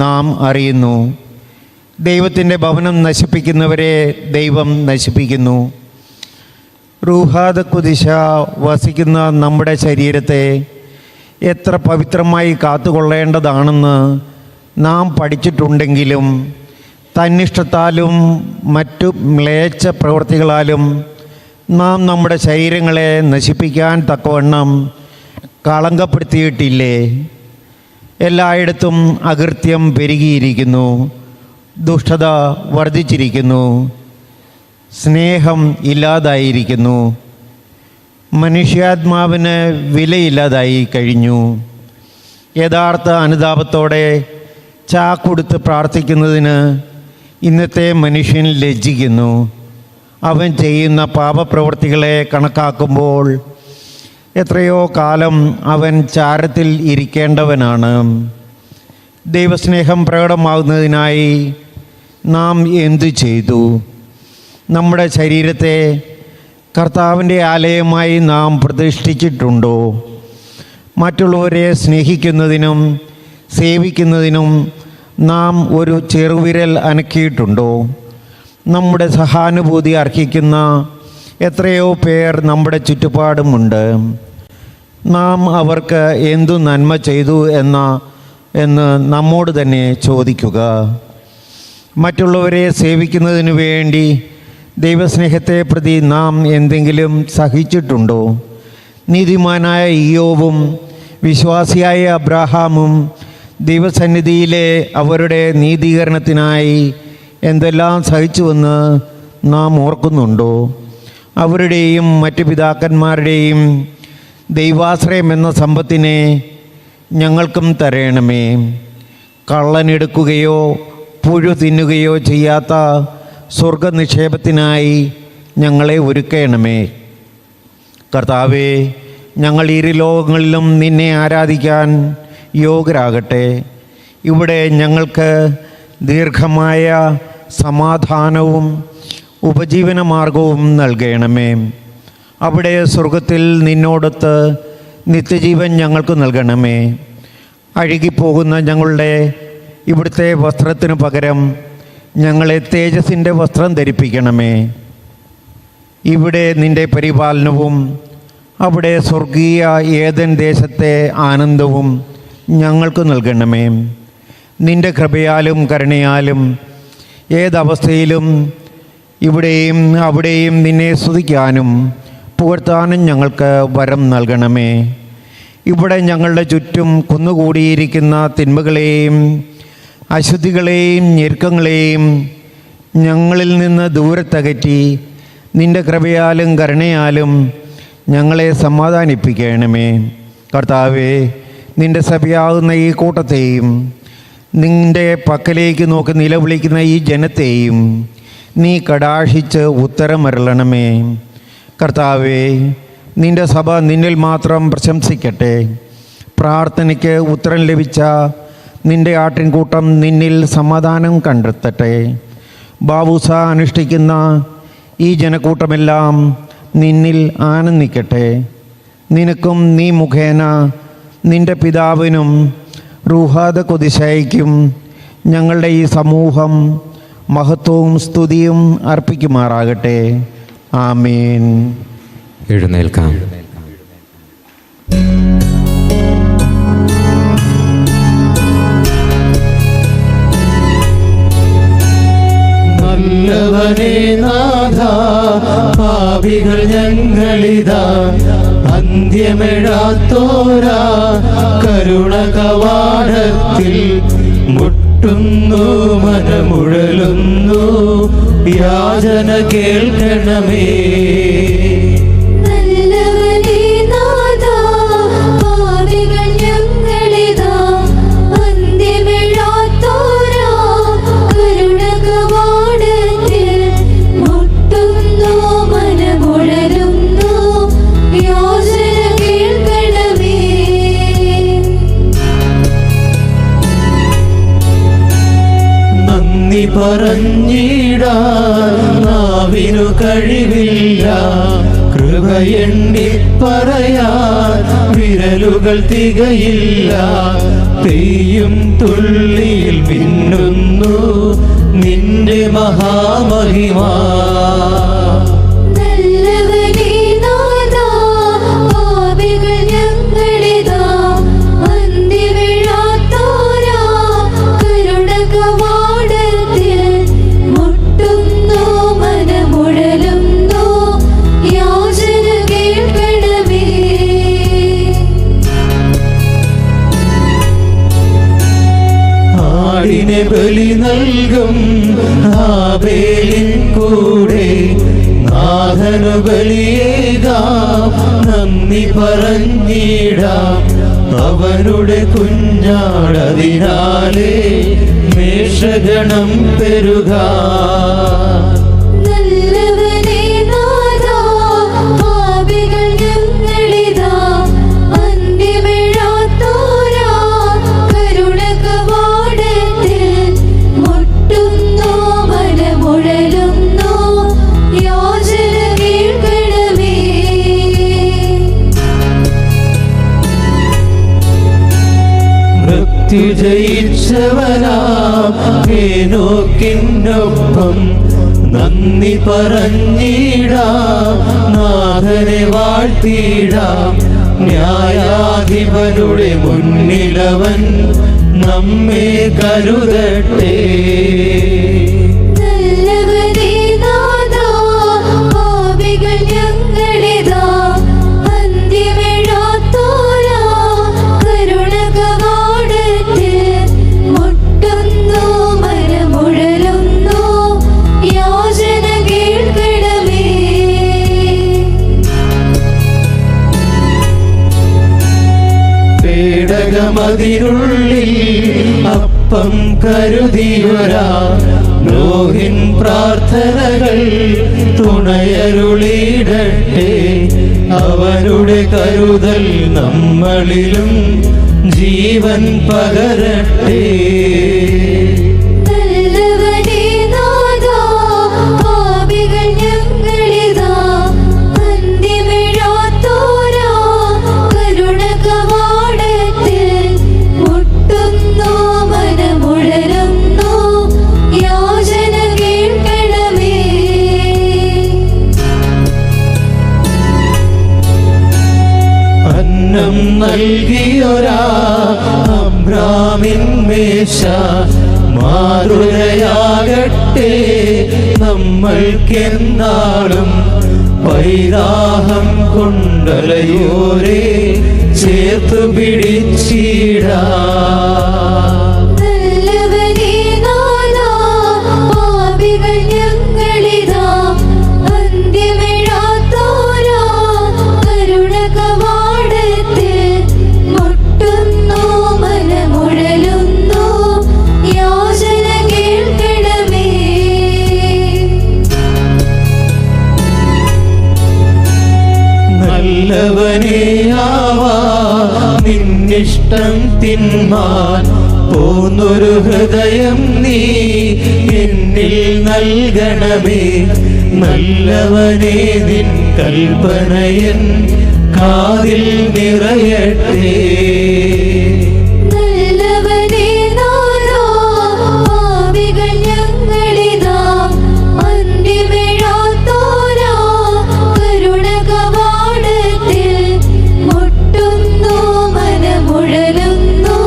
നാം അറിയുന്നു. ദൈവത്തിൻ്റെ ഭവനം നശിപ്പിക്കുന്നവരെ ദൈവം നശിപ്പിക്കുന്നു. റൂഹാദ കുദിശ വസിക്കുന്ന നമ്മുടെ ശരീരത്തെ എത്ര പവിത്രമായി കാത്തുകൊള്ളേണ്ടതാണെന്ന് നാം പഠിച്ചിട്ടുണ്ടെങ്കിലും തന്നിഷ്ടത്താലും മറ്റു മ്ലേച്ഛ പ്രവൃത്തികളാലും നാം നമ്മുടെ ശരീരങ്ങളെ നശിപ്പിക്കാൻ തക്കവണ്ണം കളങ്കപ്പെടുത്തിയിട്ടില്ലേ? എല്ലായിടത്തും അകൃത്യം പെരുകിയിരിക്കുന്നു, ദുഷ്ടത വർദ്ധിച്ചിരിക്കുന്നു, സ്നേഹം ഇല്ലാതായിരിക്കുന്നു, മനുഷ്യാത്മാവിന് വിലയില്ലാതായി കഴിഞ്ഞു. യഥാർത്ഥ അനുതാപത്തോടെ ചാക്കൊടുത്ത് പ്രാർത്ഥിക്കുന്നതിന് ഇന്നത്തെ മനുഷ്യൻ ലജ്ജിക്കുന്നു. അവൻ ചെയ്യുന്ന പാപപ്രവൃത്തികളെ കണക്കാക്കുമ്പോൾ എത്രയോ കാലം അവൻ ചാരത്തിൽ ഇരിക്കേണ്ടവനാണ്. ദൈവസ്നേഹം പ്രകടമാകുന്നതിനായി നാം എന്തു ചെയ്തു? നമ്മുടെ ശരീരത്തെ കർത്താവിൻ്റെ ആലയമായി നാം പ്രതിഷ്ഠിച്ചിട്ടുണ്ടോ? മറ്റുള്ളവരെ സ്നേഹിക്കുന്നതിനും സേവിക്കുന്നതിനും നാം ഒരു ചെറുവിരൽ അനക്കിയിട്ടുണ്ടോ? നമ്മുടെ സഹാനുഭൂതി അർഹിക്കുന്ന എത്രയോ പേർ നമ്മുടെ ചുറ്റുപാടുമുണ്ട്. നാം അവർക്ക് എന്തു നന്മ ചെയ്തു എന്ന് നമ്മോട് തന്നെ ചോദിക്കുക. മറ്റുള്ളവരെ സേവിക്കുന്നതിനു വേണ്ടി ദൈവസ്നേഹത്തെ പ്രതി നാം എന്തെങ്കിലും സഹിച്ചിട്ടുണ്ടോ? നീതിമാനായ ഇയ്യോബും വിശ്വാസിയായ അബ്രാഹാമും ദൈവസന്നിധിയിലെ അവരുടെ നീതീകരണത്തിനായി എന്തെല്ലാം സഹിച്ചുവെന്ന് നാം ഓർക്കുന്നുണ്ടോ? അവരുടെയും മറ്റു പിതാക്കന്മാരുടെയും ദൈവാശ്രയം എന്ന സമ്പത്തിനെ ഞങ്ങൾക്കും തരണമേ. കള്ളനെടുക്കുകയോ പുഴു തിന്നുകയോ ചെയ്യാത്ത സ്വർഗനിക്ഷേപത്തിനായി ഞങ്ങളെ ഒരുക്കണമേ. കർത്താവേ, ഞങ്ങൾ ഇരുലോകങ്ങളിലും നിന്നെ ആരാധിക്കാൻ യോഗ്യരാകട്ടെ. ഇവിടെ ഞങ്ങൾക്ക് ദീർഘമായ സമാധാനവും ഉപജീവന മാർഗവും നൽകണമേ. അവിടെ സ്വർഗത്തിൽ നിന്നോടൊത്ത് നിത്യജീവൻ ഞങ്ങൾക്ക് നൽകണമേ. അഴുകിപ്പോകുന്ന ഞങ്ങളുടെ ഇവിടുത്തെ വസ്ത്രത്തിനു പകരം ഞങ്ങളെ തേജസ്സിൻ്റെ വസ്ത്രം ധരിപ്പിക്കണമേ. ഇവിടെ നിൻ്റെ പരിപാലനവും അവിടെ സ്വർഗീയ ഏദൻ ദേശത്തെ ആനന്ദവും ഞങ്ങൾക്ക് നൽകണമേ. നിൻ്റെ കൃപയാലും കരുണയാലും ഏതവസ്ഥയിലും ഇവിടെയും അവിടെയും നിന്നെ സ്തുതിക്കാനും പുകഴ്ത്താനും ഞങ്ങൾക്ക് വരം നൽകണമേ. ഇവിടെ ഞങ്ങളുടെ ചുറ്റും കുന്നുകൂടിയിരിക്കുന്ന തിന്മകളെയും അശുദ്ധികളെയും ഞെരുക്കങ്ങളെയും ഞങ്ങളിൽ നിന്ന് ദൂരത്തകറ്റി നിൻ്റെ കൃപയാലും കരുണയാലും ഞങ്ങളെ സമാധാനിപ്പിക്കണമേ. കർത്താവേ, നിൻ്റെ സഭയാകുന്ന ഈ കൂട്ടത്തെയും നിൻ്റെ പക്കലേക്ക് നോക്കി നിലവിളിക്കുന്ന ഈ ജനത്തെയും നീ കടാക്ഷിച്ച് ഉത്തരമരുളണമേ. കർത്താവേ, നിൻ്റെ സഭ നിന്നിൽ മാത്രം പ്രശംസിക്കട്ടെ. പ്രാർത്ഥനയ്ക്ക് ഉത്തരം ലഭിച്ച നിൻ്റെ ആട്ടിൻകൂട്ടം നിന്നിൽ സമാധാനം കണ്ടെത്തട്ടെ. ബാബൂസ അനുഷ്ഠിക്കുന്ന ഈ ജനക്കൂട്ടമെല്ലാം നിന്നിൽ ആനന്ദിക്കട്ടെ. നിനക്കും നീ മുഖേന നിൻ്റെ പിതാവിനും റൂഹാദ കൊതിശയ്ക്കും ഞങ്ങളുടെ ഈ സമൂഹം മഹത്വവും സ്തുതിയും അർപ്പിക്കുമാറാകട്ടെ. ആമീൻ. എഴുന്നേൽക്കാം. നല്ലവനേ നാഥ, പാപികൾ ഞങ്ങളിതാ അന്ത്യമെഴാത്തോരാ കരുണ കവാടത്തിൽ മുട്ടുന്നു, മനമുഴലുന്നു, യാചന കേൾക്കണമേ. നല്ലവനേ നാഥാ, പാപികൾ ഞങ്ങളിതാ അന്ത്യമെഴാത്തോരാ കരുണ കവാടത്തിൽ മുട്ടുന്നു, മനമുഴലുന്നു, യാചന കേൾക്കണമേ. നന്ദി പറഞ്ഞിടാൻ നാവിനു കഴിവില്ല, കൃപ എണ്ണി പറയാൻ വിരലുകൾ തികയില്ല. പെയ്യും തുള്ളിയിൽ മിന്നുന്നു നിന്റെ മഹാമഹിമ. നല്ലവനേ നാഥാ, പാപികൾ ഞങ്ങളിതാ അന്ത്യമെഴാത്തോരാ കരുണ കവാടത്തിൽ മുട്ടുന്നു, മനമുഴലുന്നു, യാചന കേൾക്കണമേ. ആടിനെ ബലി നൽകും ആബേലിൻ കൂടെ നാഥനു ബലിയേകാം, നന്ദി പറഞ്ഞിടാം അവനുടെ കുഞ്ഞാടതിനാലേ മേഷഗണം പെരുകാ. നല്ലവനേ നാഥാ, പാപികൾ ഞങ്ങളിതാ അന്ത്യമെഴാത്തോരാ കരുണ കവാടത്തിൽ മുട്ടുന്നു, മനമുഴലുന്നു, യാചന കേൾക്കണമേ. മൃത്യു ജയിച്ചവനാ ഹേനോക്കിനൊപ്പം നന്ദി പറഞ്ഞിടാം, നാഥനെ വാഴ്ത്തിടാം. ന്യായാധിപനുടെ മുന്നിലവൻ നമ്മെ കരുതട്ടെ. നല്ലവനേ നാഥാ, പാപികൾ ഞങ്ങളിതാ അന്ത്യമെഴാത്തോരാ കരുണ കവാടത്തിൽ മുട്ടുന്നു, മനമുഴലുന്നു, യാചന കേൾക്കണമേ. പേടകമതിനുള്ളിൽ അപ്പം കരുതിയൊരാ നോഹിൻ പ്രാർത്ഥനകൾ തുണയരുളിടട്ടെ. അവരുടെ കരുതൽ നമ്മളിലും ജീവൻ പകരട്ടെ. നല്ലവനേ നാഥാ, പാപികൾ നൽകിയൊരാ അബ്രാമിൻ മേശ മാതൃകയാകട്ടെ നമ്മൾക്കെന്നാളും. പൈതാഹം കൊണ്ടലയോരെ ചേർത്തു പിടിച്ചിടാ. നല്ലവനേ നാഥാ, പാപികൾ ഞങ്ങളിതാ, അന്ത്യമിഴാത്തോരാ കരുണ കവാടത്തിൽ മുട്ടുന്നു, മനമുഴലുന്നു, യാചന കേൾക്കണമേ. നല്ലവനെയാവാ നിന്നിഷ്ടം തിന്മാൻ പോന്നൊരു ഹൃദയം നീ എന്നിൽ നൽകണമേ. നല്ലവനെ നിൻ കൽപ്പനയൻ കാതിൽ നിറയട്ടെ. നല്ലവനേ നാഥാ, പാപികൾ ഞങ്ങളിതാ, അന്ത്യമിഴാത്തോരാ കരുണ കവാടത്തിൽ മുട്ടുന്നു, മനമുഴലുന്നു,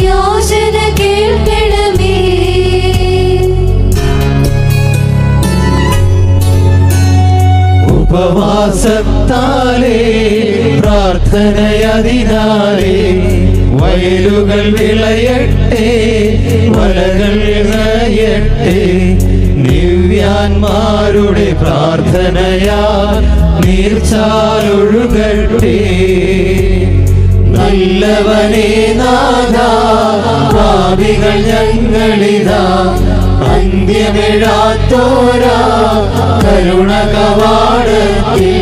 യാചന കേൾക്കണമേ. ഉപവാസത്താലേ പ്രാർത്ഥനയതിനാലേ വയലുകൾ വിളയട്ടെ, വലകൾ നയട്ടെ. ദിവ്യാന്മാരുടെ പ്രാർത്ഥനയാൽ നീർച്ചാലൊഴുകട്ടെ. നല്ലവനേ നാഥാ, പാപികൾ ഞങ്ങളിതാ, അന്ത്യമിഴാത്തോരാ കരുണ കവാടത്തിൽ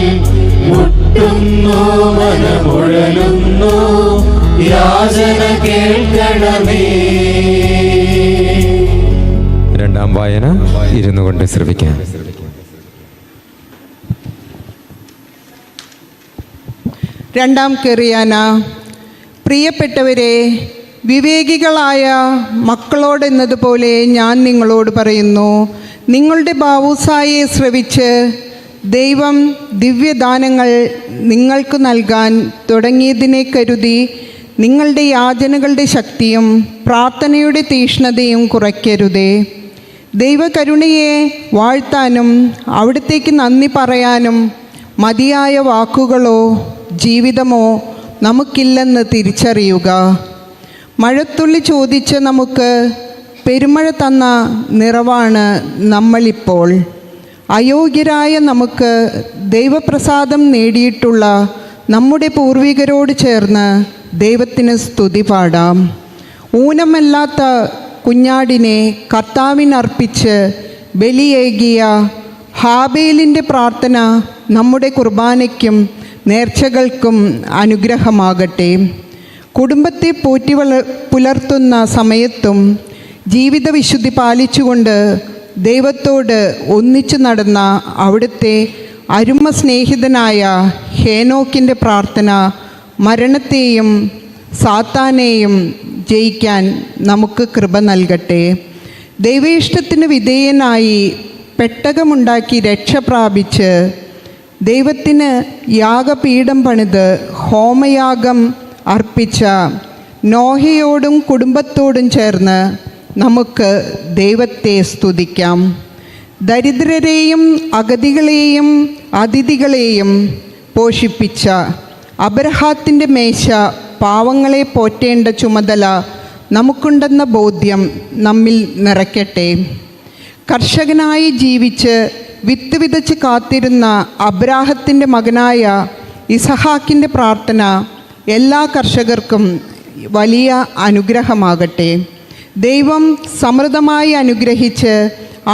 മുട്ടുന്നു, മനമുഴലുന്നു, യാചന കേൾക്കണമേ. രണ്ടാം വായന ഇരുന്നു കൊണ്ട് ശ്രവിക്കാം. രണ്ടാം കെറിയാന. പ്രിയപ്പെട്ടവരെ, വിവേകികളായ മക്കളോടെന്നതുപോലെ ഞാൻ നിങ്ങളോട് പറയുന്നു, നിങ്ങളുടെ ബാവൂസായെ ശ്രവിച്ച് ദൈവം ദിവ്യദാനങ്ങൾ നിങ്ങൾക്ക് നൽകാൻ തുടങ്ങിയതിനെ കരുതി നിങ്ങളുടെ യാചനകളുടെ ശക്തിയും പ്രാർത്ഥനയുടെ തീക്ഷ്ണതയും കുറയ്ക്കരുതേ. ദൈവകരുണയെ വാഴ്ത്താനും അവിടത്തേക്ക് നന്ദി പറയാനും മതിയായ വാക്കുകളോ ജീവിതമോ നമുക്കില്ലെന്ന് തിരിച്ചറിയുക. മഴത്തുള്ളി ചോദിച്ച് നമുക്ക് പെരുമഴ തന്ന നിറവാണ് നമ്മളിപ്പോൾ. അയോഗ്യരായ നമുക്ക് ദൈവപ്രസാദം നേടിയിട്ടുള്ള നമ്മുടെ പൂർവികരോട് ചേർന്ന് ദൈവത്തിന് സ്തുതി പാടാം. ഊനമല്ലാത്ത കുഞ്ഞാടിനെ കർത്താവിനർപ്പിച്ച് ബലിയേകിയ ഹാബേലിൻ്റെ പ്രാർത്ഥന നമ്മുടെ കുർബാനയ്ക്കും നേർച്ചകൾക്കും അനുഗ്രഹമാകട്ടെ. കുടുംബത്തെ പുലർത്തുന്ന സമയത്തും ജീവിത വിശുദ്ധി പാലിച്ചുകൊണ്ട് ദൈവത്തോട് ഒന്നിച്ചു നടന്ന അവിടുത്തെ അരുമ സ്നേഹിതനായ ഹേനോക്കിൻ്റെ പ്രാർത്ഥന മരണത്തെയും സാത്താനെയും ജയിക്കാൻ നമുക്ക് കൃപ നൽകട്ടെ. ദൈവേഷ്ടത്തിന് വിധേയനായി പെട്ടകമുണ്ടാക്കി രക്ഷ പ്രാപിച്ച് ദൈവത്തിന് യാഗപീഠം പണിത് ഹോമയാഗം അർപ്പിച്ച നോഹയോടും കുടുംബത്തോടും ചേർന്ന് നമുക്ക് ദൈവത്തെ സ്തുതിക്കാം. ദരിദ്രരെയും അഗതികളെയും അതിഥികളെയും പോഷിപ്പിച്ച അബ്രഹാത്തിൻ്റെ മേശ പാവങ്ങളെ പോറ്റേണ്ട ചുമതല നമുക്കുണ്ടെന്ന ബോധ്യം നമ്മിൽ നിറയ്ക്കട്ടെ. കർഷകനായി ജീവിച്ച് വിത്ത് വിതച്ച് കാത്തിരുന്ന അബ്രാഹത്തിൻ്റെ മകനായ ഇസഹാക്കിൻ്റെ പ്രാർത്ഥന എല്ലാ കർഷകർക്കും വലിയ അനുഗ്രഹമാകട്ടെ. ദൈവം സമൃദ്ധമായി അനുഗ്രഹിച്ച്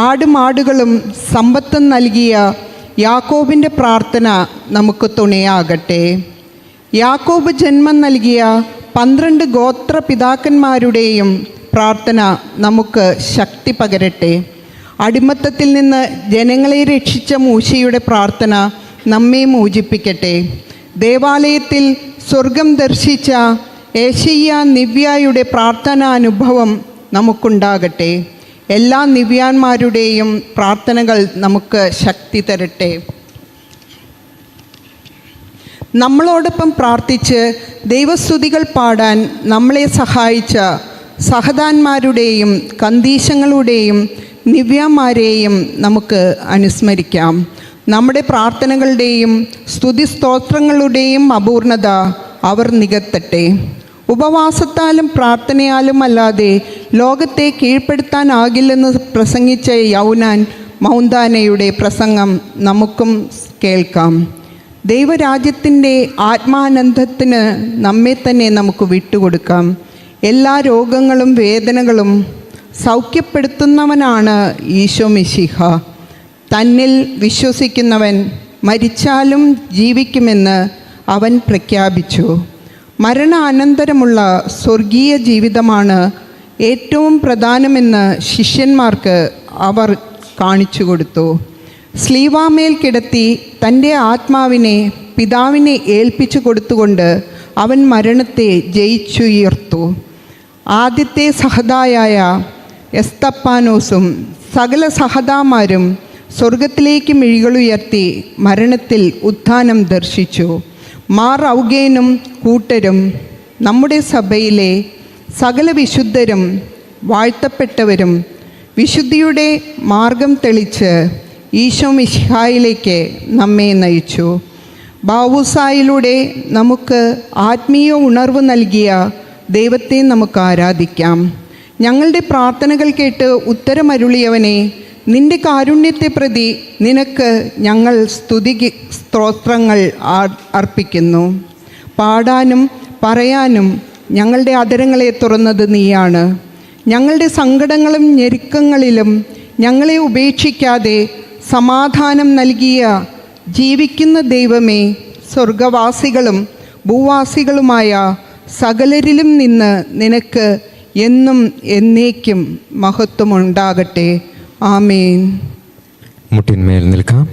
ആടുമാടുകളും സമ്പത്തും നൽകിയ യാക്കോബിൻ്റെ പ്രാർത്ഥന നമുക്ക് തുണയാകട്ടെ. യാക്കോബ് ജന്മം നൽകിയ 12 ഗോത്ര പിതാക്കന്മാരുടെയും പ്രാർത്ഥന നമുക്ക് ശക്തി പകരട്ടെ. അടിമത്തത്തിൽ നിന്ന് ജനങ്ങളെ രക്ഷിച്ച മൂശയുടെ പ്രാർത്ഥന നമ്മെ മോചിപ്പിക്കട്ടെ. ദേവാലയത്തിൽ സ്വർഗം ദർശിച്ച ഏശയ്യ നിവ്യയുടെ പ്രാർത്ഥനാനുഭവം നമുക്കുണ്ടാകട്ടെ. എല്ലാ നിവ്യാന്മാരുടെയും പ്രാർത്ഥനകൾ നമുക്ക് ശക്തി തരട്ടെ. നമ്മളോടൊപ്പം പ്രാർത്ഥിച്ച് ദൈവസ്തുതികൾ പാടാൻ നമ്മളെ സഹായിച്ച സഹദാന്മാരുടെയും കന്ദീശങ്ങളുടെയും നിവ്യമാരെയും നമുക്ക് അനുസ്മരിക്കാം. നമ്മുടെ പ്രാർത്ഥനകളുടെയും സ്തുതിസ്തോത്രങ്ങളുടെയും അപൂർണത അവർ നികത്തട്ടെ. ഉപവാസത്താലും പ്രാർത്ഥനയാലും അല്ലാതെ ലോകത്തെ കീഴ്പ്പെടുത്താനാകില്ലെന്ന് പ്രസംഗിച്ച യൗനാൻ മൗന്താനയുടെ പ്രസംഗം നമുക്കും കേൾക്കാം. ദൈവരാജ്യത്തിൻ്റെ ആത്മാനന്ദത്തിന് നമ്മെ തന്നെ നമുക്ക് വിട്ടുകൊടുക്കാം. എല്ലാ രോഗങ്ങളും വേദനകളും സൗഖ്യപ്പെടുത്തുന്നവനാണ് ഈശോ മിശിഹ. തന്നിൽ വിശ്വസിക്കുന്നവൻ മരിച്ചാലും ജീവിക്കുമെന്ന് അവൻ പ്രഖ്യാപിച്ചു. മരണാനന്തരമുള്ള സ്വർഗീയ ജീവിതമാണ് ഏറ്റവും പ്രധാനമെന്ന് ശിഷ്യന്മാർക്ക് അവർ കാണിച്ചു കൊടുത്തു. സ്ലീവാമേൽ കിടത്തി തൻ്റെ ആത്മാവിനെ പിതാവിനെ ഏൽപ്പിച്ചു കൊടുത്തുകൊണ്ട് അവൻ മരണത്തെ ജയിച്ചുയർത്തു. ആദ്യത്തെ സഹദായായ എസ്തപ്പാനോസും സകല സഹദാമാരും സ്വർഗത്തിലേക്ക് മിഴികളുയർത്തി മരണത്തിൽ ഉത്ഥാനം ദർശിച്ചു. മാർ ഔഗേനും കൂട്ടരും നമ്മുടെ സഭയിലെ സകല വിശുദ്ധരും വാഴ്ത്തപ്പെട്ടവരും വിശുദ്ധിയുടെ മാർഗം തെളിച്ച് ഈശോ മിശിഹായിലേക്ക് നമ്മെ നയിച്ചു. ബാവുസായിലൂടെ നമുക്ക് ആത്മീയ ഉണർവ് നൽകിയ ദൈവത്തെ നമുക്ക് ആരാധിക്കാം. ഞങ്ങളുടെ പ്രാർത്ഥനകൾ കേട്ട് ഉത്തരമരുളിയവനെ, നിന്റെ കാരുണ്യത്തെ പ്രതി നിനക്ക് ഞങ്ങൾ സ്തോത്രങ്ങൾ അർപ്പിക്കുന്നു. പാടാനും പറയാനും ഞങ്ങളുടെ അധരങ്ങളെ തുറന്നത് നീയാണ്. ഞങ്ങളുടെ സങ്കടങ്ങളും ഞെരുക്കങ്ങളിലും ഞങ്ങളെ ഉപേക്ഷിക്കാതെ സമാധാനം നൽകിയ ജീവിക്കുന്ന ദൈവമേ, സ്വർഗവാസികളും ഭൂവാസികളുമായ സകലരിലും നിന്ന് നിനക്ക് എന്നും എന്നേക്കും മഹത്വമുണ്ടാകട്ടെ. ആമേൻ. മുട്ടിന്മേൽ നിൽക്കാം.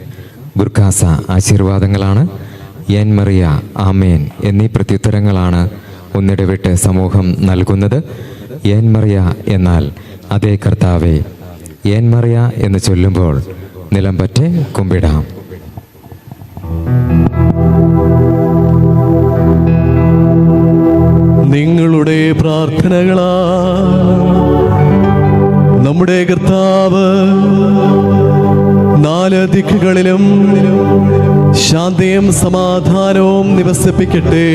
ബുർഖാസ ആശീർവാദങ്ങളാണ്. എൻ മറിയ, ആമേൻ എന്നീ പ്രത്യുത്തരങ്ങളാണ് ഒന്നിടവിട്ട് സമൂഹം നൽകുന്നത്. എൻ മറിയ എന്നാൽ അതേ കർത്താവേ. എൻ മറിയ എന്ന് ചൊല്ലുമ്പോൾ നിലം പറ്റെ കുമ്പിടാം. നിങ്ങളുടെ പ്രാർത്ഥനകളാ നമ്മുടെ കർത്താവ് നാല് ദിക്കുകളിലും ശാന്തിയും സമാധാനവും നിവസിപ്പിക്കട്ടെ.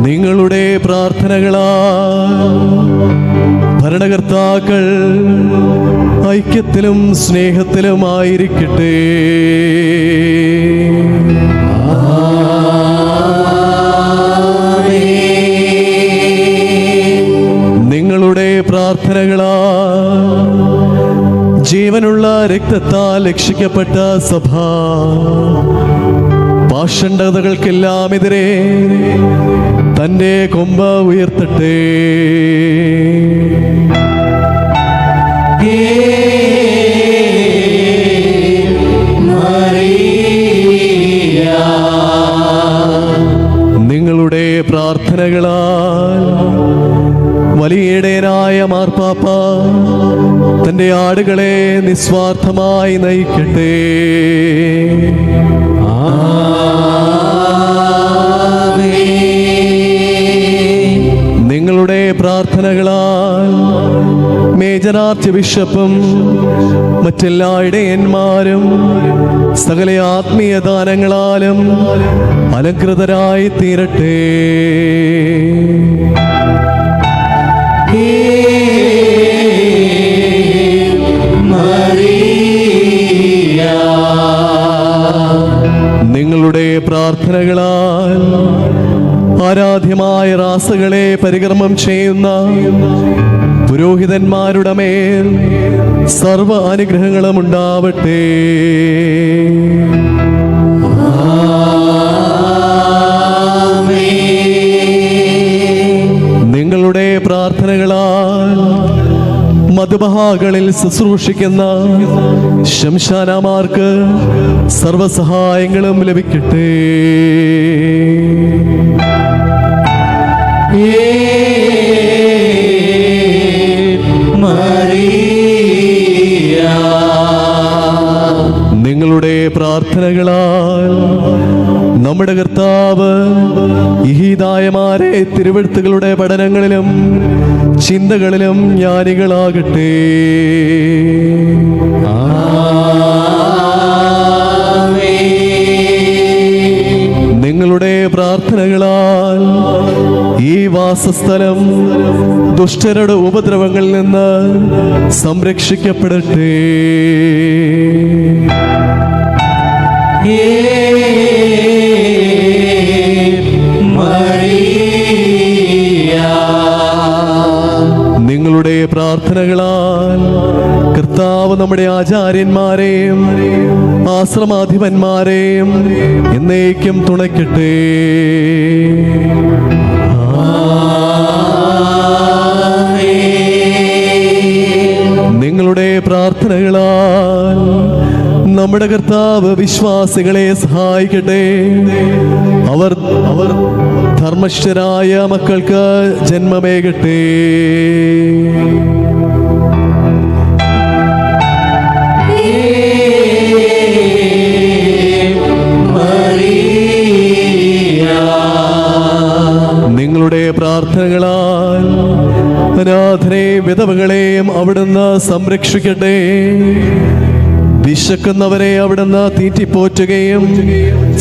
നിങ്ങളുടെ പ്രാർത്ഥനകളാ ഭരണകർത്താക്കൾ ഐക്യത്തിലും സ്നേഹത്തിലുമായിരിക്കട്ടെ. നിങ്ങളുടെ പ്രാർത്ഥനകളാ ജീവനുള്ള രക്തത്താൽ രക്ഷിക്കപ്പെട്ട സഭ പാഷണ്ഡതകൾക്കെല്ലാമെതിരെ തൻ്റെ കൊമ്പ് ഉയർത്തട്ടെ. നിങ്ങളുടെ പ്രാർത്ഥനകളാൽ വലിയടയനായ മാർപ്പാപ്പ തൻ്റെ ആടുകളെ നിസ്വാർത്ഥമായി നയിക്കട്ടെ. നിങ്ങളുടെ പ്രാർത്ഥനകളാൽ മേജർ ആർച്ച് ബിഷപ്പും മറ്റെല്ലാ ഇടയന്മാരും സകല ആത്മീയ ദാനങ്ങളാലും അലങ്കൃതരായി തീരട്ടെ. നിങ്ങളുടെ പ്രാർത്ഥനകളാൽ ആരാധ്യമായ റാസകളെ പരികർമ്മം ചെയ്യുന്ന പുരോഹിതന്മാരുടെ മേൽ സർവ അനുഗ്രഹങ്ങളും ഉണ്ടാവട്ടെ. നിങ്ങളുടെ പ്രാർത്ഥനകളാൽ മധുബഹാകളിൽ ശുശ്രൂഷിക്കുന്ന ശംശാനമാർക്ക് സർവസഹായങ്ങളും ലഭിക്കട്ടെ. നിങ്ങളുടെ പ്രാർത്ഥനകളാൽ നമ്മുടെ കർത്താവ് ഇഹിതായമാരെ തിരുവെഴുത്തുകളുടെ പഠനങ്ങളിലും ചിന്തകളിലും ജ്ഞാനികളാകട്ടെ. നിങ്ങളുടെ പ്രാർത്ഥനകളാൽ ഈ വാസസ്ഥലം ദുഷ്ടരുടെ ഉപദ്രവങ്ങളിൽ നിന്ന് സംരക്ഷിക്കപ്പെടട്ടെ. നിങ്ങളുടെ പ്രാർത്ഥനകളാൽ കർത്താവ് നമ്മുടെ ആചാര്യന്മാരെയും ആശ്രമാധിപന്മാരെയും എന്നേക്കും തുണയ്ക്കട്ടെ. നിങ്ങളുടെ പ്രാർത്ഥനകളാൽ നമ്മുടെ കർത്താവ് വിശ്വാസികളെ സഹായിക്കട്ടെ. അവർ ധർമ്മസ്ഥരായ മക്കൾക്ക് ജന്മമേകട്ടെ. നിങ്ങളുടെ പ്രാർത്ഥനകളാൽ അനാഥരെയും വിധവകളെയും അവിടുന്ന് സംരക്ഷിക്കട്ടെ. വിശക്കുന്നവരെ അവിടുന്ന് തീറ്റിപ്പോറ്റുകയും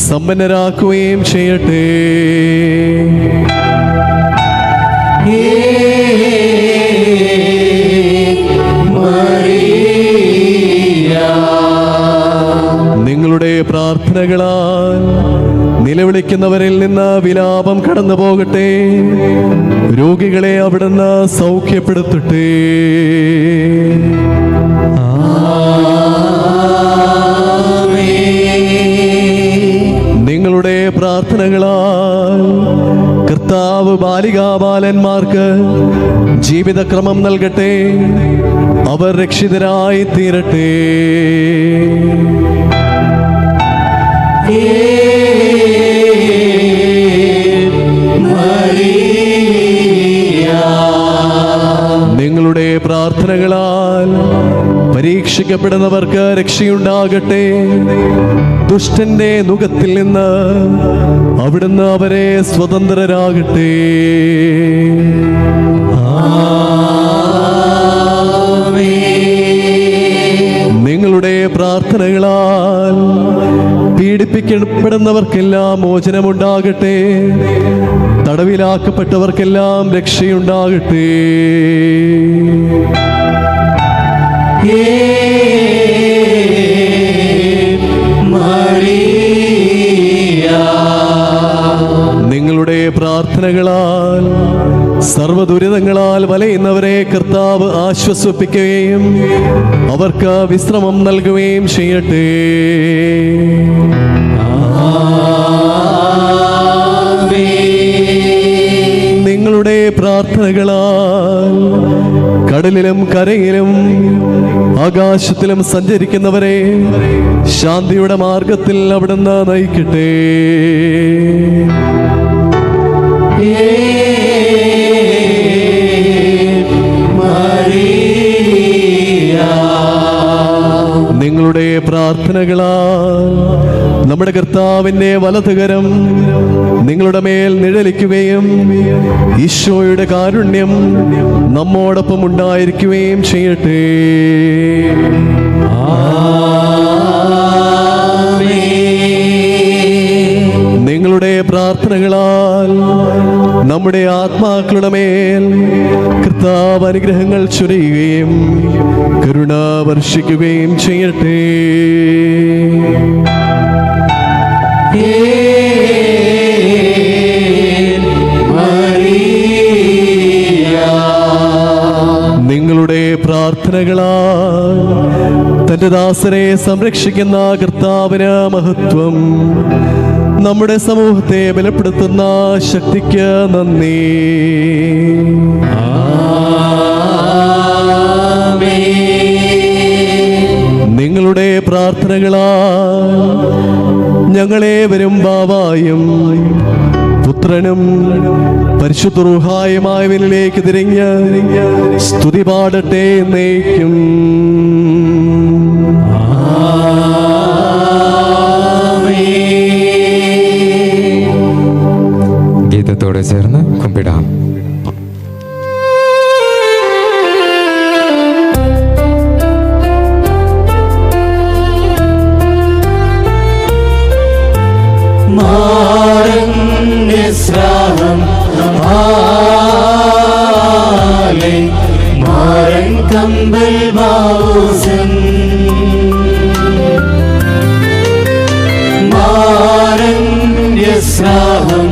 സമ്പന്നരാക്കുകയും ചെയ്യട്ടെ. നിങ്ങളുടെ പ്രാർത്ഥനകളാൽ നിലവിളിക്കുന്നവരിൽ നിന്ന് വിലാപം കടന്നു പോകട്ടെ. രോഗികളെ അവിടുന്ന് സൗഖ്യപ്പെടുത്തട്ടെ. നിങ്ങളുടെ പ്രാർത്ഥനകളാൽ കർത്താവ് ബാലികാബാലന്മാർക്ക് ജീവിതക്രമം നൽകട്ടെ. അവർ രക്ഷിതരായി തീരട്ടെ. നിങ്ങളുടെ പ്രാർത്ഥനകളാൽ പരീക്ഷിക്കപ്പെടുന്നവർക്ക് രക്ഷയുണ്ടാകട്ടെ. ദുഷ്ടന്റെ നുകത്തിൽ നിന്ന് അവിടുന്ന് അവരെ സ്വതന്ത്രരാകട്ടെ. നിങ്ങളുടെ പ്രാർത്ഥനകളാൽ പീഡിപ്പിക്കപ്പെടുന്നവർക്കെല്ലാം മോചനമുണ്ടാകട്ടെ. തടവിലാക്കപ്പെട്ടവർക്കെല്ലാം രക്ഷയുണ്ടാകട്ടെ. നിങ്ങളുടെ പ്രാർത്ഥനകളാൽ സർവ്വദുരിതങ്ങളാൽ വലയുന്നവരെ കർത്താവ് ആശ്വസിപ്പിക്കുകയും അവർക്ക് വിശ്രമം നൽകുകയും ചെയ്യട്ടെ. നിങ്ങളുടെ പ്രാർത്ഥനകളാൽ കടലിലും കരയിലും ആകാശത്തിലും സഞ്ചരിക്കുന്നവരെ ശാന്തിയുടെ മാർഗത്തിൽ അവിടുന്ന് നയിക്കട്ടെ. നിങ്ങളുടെ പ്രാർത്ഥനകളാൽ നമ്മുടെ കർത്താവിന്റെ വലതുകരം നിങ്ങളുടെ മേൽ നിഴലിക്കുകയും ഈശോയുടെ കാരുണ്യം നമ്മോടൊപ്പം ഉണ്ടായിരിക്കുകയും ചെയ്യട്ടെ. നിങ്ങളുടെ പ്രാർത്ഥനകളാൽ നമ്മുടെ ആത്മാക്കളുടെ മേൽ കർത്താവ് അനുഗ്രഹങ്ങൾ ചൊരിയുകയും കരുണ വർഷിക്കുകയും ചെയ്യട്ടെ. നിങ്ങളുടെ പ്രാർത്ഥനകളാൽ തന്റെ ദാസരെ സംരക്ഷിക്കുന്ന കർത്താവിന് മഹത്വം. നമ്മുടെ സമൂഹത്തെ ബലപ്പെടുത്തുന്ന ശക്തിക്ക് നന്ദി. നിങ്ങളുടെ പ്രാർത്ഥനകളാൽ ഞങ്ങളേവരും ബാവായും പുത്രനും പരിശുദ്ധ റൂഹായുമായവനിലേക്ക് തിരിഞ്ഞ് സ്തുതി പാടട്ടെ എന്നേക്കും. ഗീതത്തോടെ ചേർന്ന് കുമ്പിടാം. മാരണ്യസ്രാവം ആലേ മാരൻ കമ്പൽ ബാവുസൻ മാരണ്യസ്രാവം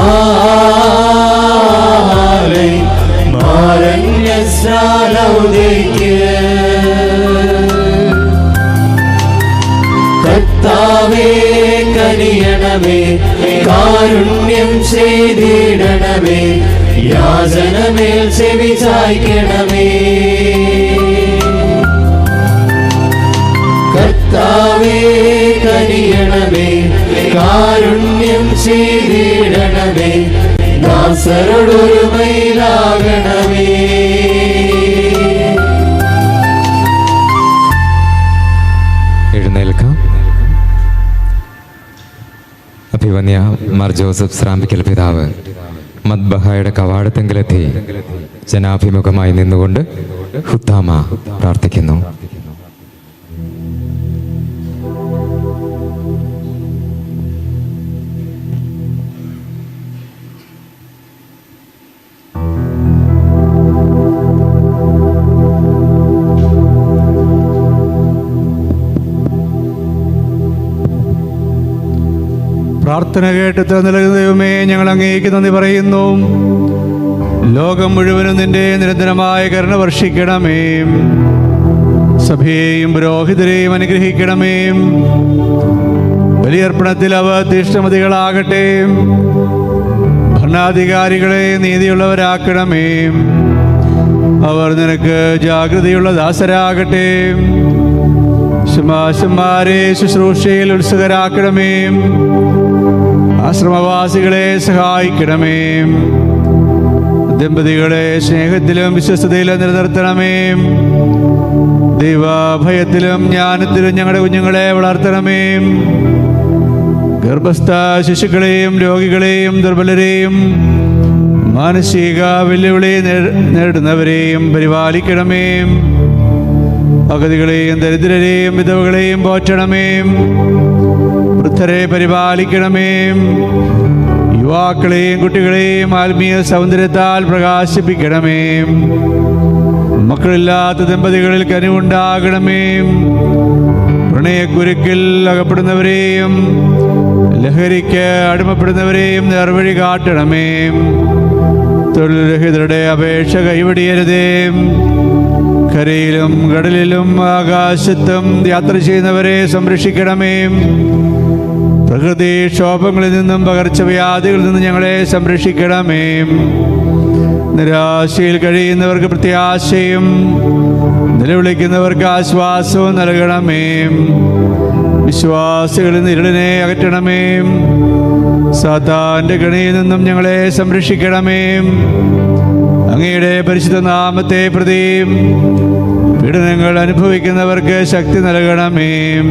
ആലേ മാരണ്യസ്രാലൗദേക്ക് കർത്താവേ കനിയണമേ കാരുണ്യം ചെയ്തിടണമേ യാചനമേൽ ചെവി ചായ്ക്കണമേ കർത്താവേ കനിയണമേ കാരുണ്യം ചെയ്തിടണമേ ദാസരോടൊരുമയിലാകണമേ. എഴുന്നേൽക്കാം. അഭിവന്യ മാർ ജോസഫ് ശ്രാമ്പിക്കൽ പിതാവ് മദ്ബഹായുടെ കവാടത്തെങ്കിലെത്തി ജനാഭിമുഖമായി നിന്നുകൊണ്ട് ഹുത്താമ പ്രാർത്ഥിക്കുന്നു. പ്രാർത്ഥന കേട്ട് നൽകുന്ന ദൈവമേ, ഞങ്ങൾ അങ്ങേക്ക് നന്ദി പറയുന്നു. ലോകം മുഴുവനും നിന്റെ നിരന്തരമായ കരുണ വർഷിക്കണമേ. സഭയെയും പുരോഹിതരെയും അനുഗ്രഹിക്കണമേ. ബലിയർപ്പണത്തിൽ അവ തീഷ്ണമതികളാകട്ടെ. ഭരണാധികാരികളെ നീതിയുള്ളവരാക്കണമേ. അവർ നിനക്ക് ജാഗ്രതയുള്ള ദാസരാകട്ടെ. ശമാശന്മാരെ ശുശ്രൂഷയിൽ ഉത്സുകരാക്കണമേ. ആശ്രമവാസികളെ സഹായിക്കണമേ. ദമ്പതികളെ സ്നേഹത്തിലും വിശ്വസ്തയിലും നിലനിർത്തണമേ. ദൈവഭയത്തിലും ജ്ഞാനത്തിലും ഞങ്ങളുടെ കുഞ്ഞുങ്ങളെ വളർത്തണമേ. ഗർഭസ്ഥ ശിശുക്കളെയും രോഗികളെയും ദുർബലരെയും മാനസിക വെല്ലുവിളി നേരിടുന്നവരെയും പരിപാലിക്കണമേ. അഗതികളെയും ദരിദ്രരെയും വിധവകളെയും പോറ്റണമേ. വൃദ്ധരെ പരിപാലിക്കണമേ. യുവാക്കളെയും കുട്ടികളെയും ആത്മീയ സൗന്ദര്യത്താൽ പ്രകാശിപ്പിക്കണമേ. മക്കളില്ലാത്ത ദമ്പതികളിൽ കനിവുണ്ടാകണമേ. പ്രണയക്കുരുക്കിൽ അകപ്പെടുന്നവരെയും ലഹരിക്ക് അടിമപ്പെടുന്നവരെയും നേർവഴി കാട്ടണമേ. തൊഴിൽരഹിതരുടെ അപേക്ഷ കൈവടിയരുതേ. കരയിലും കടലിലും ആകാശത്തും യാത്ര ചെയ്യുന്നവരെ സംരക്ഷിക്കണമേ. പ്രകൃതിക്ഷോഭങ്ങളിൽ നിന്നും പകർച്ചവ്യാധികളിൽ നിന്നും ഞങ്ങളെ സംരക്ഷിക്കണമേ. നിരാശയിൽ കഴിയുന്നവർക്ക് പ്രത്യാശയും നിലവിളിക്കുന്നവർക്ക് ആശ്വാസവും നൽകണമേ. വിശ്വാസികളിൽ നിന്ന് ഇരുളിനെ അകറ്റണമേ. സാത്താന്റെ കണിയിൽ നിന്നും ഞങ്ങളെ സംരക്ഷിക്കണമേ. അങ്ങയുടെ പരിശുദ്ധ നാമത്തെ പ്രതി പീഡനങ്ങൾ അനുഭവിക്കുന്നവർക്ക് ശക്തി നൽകണമേ.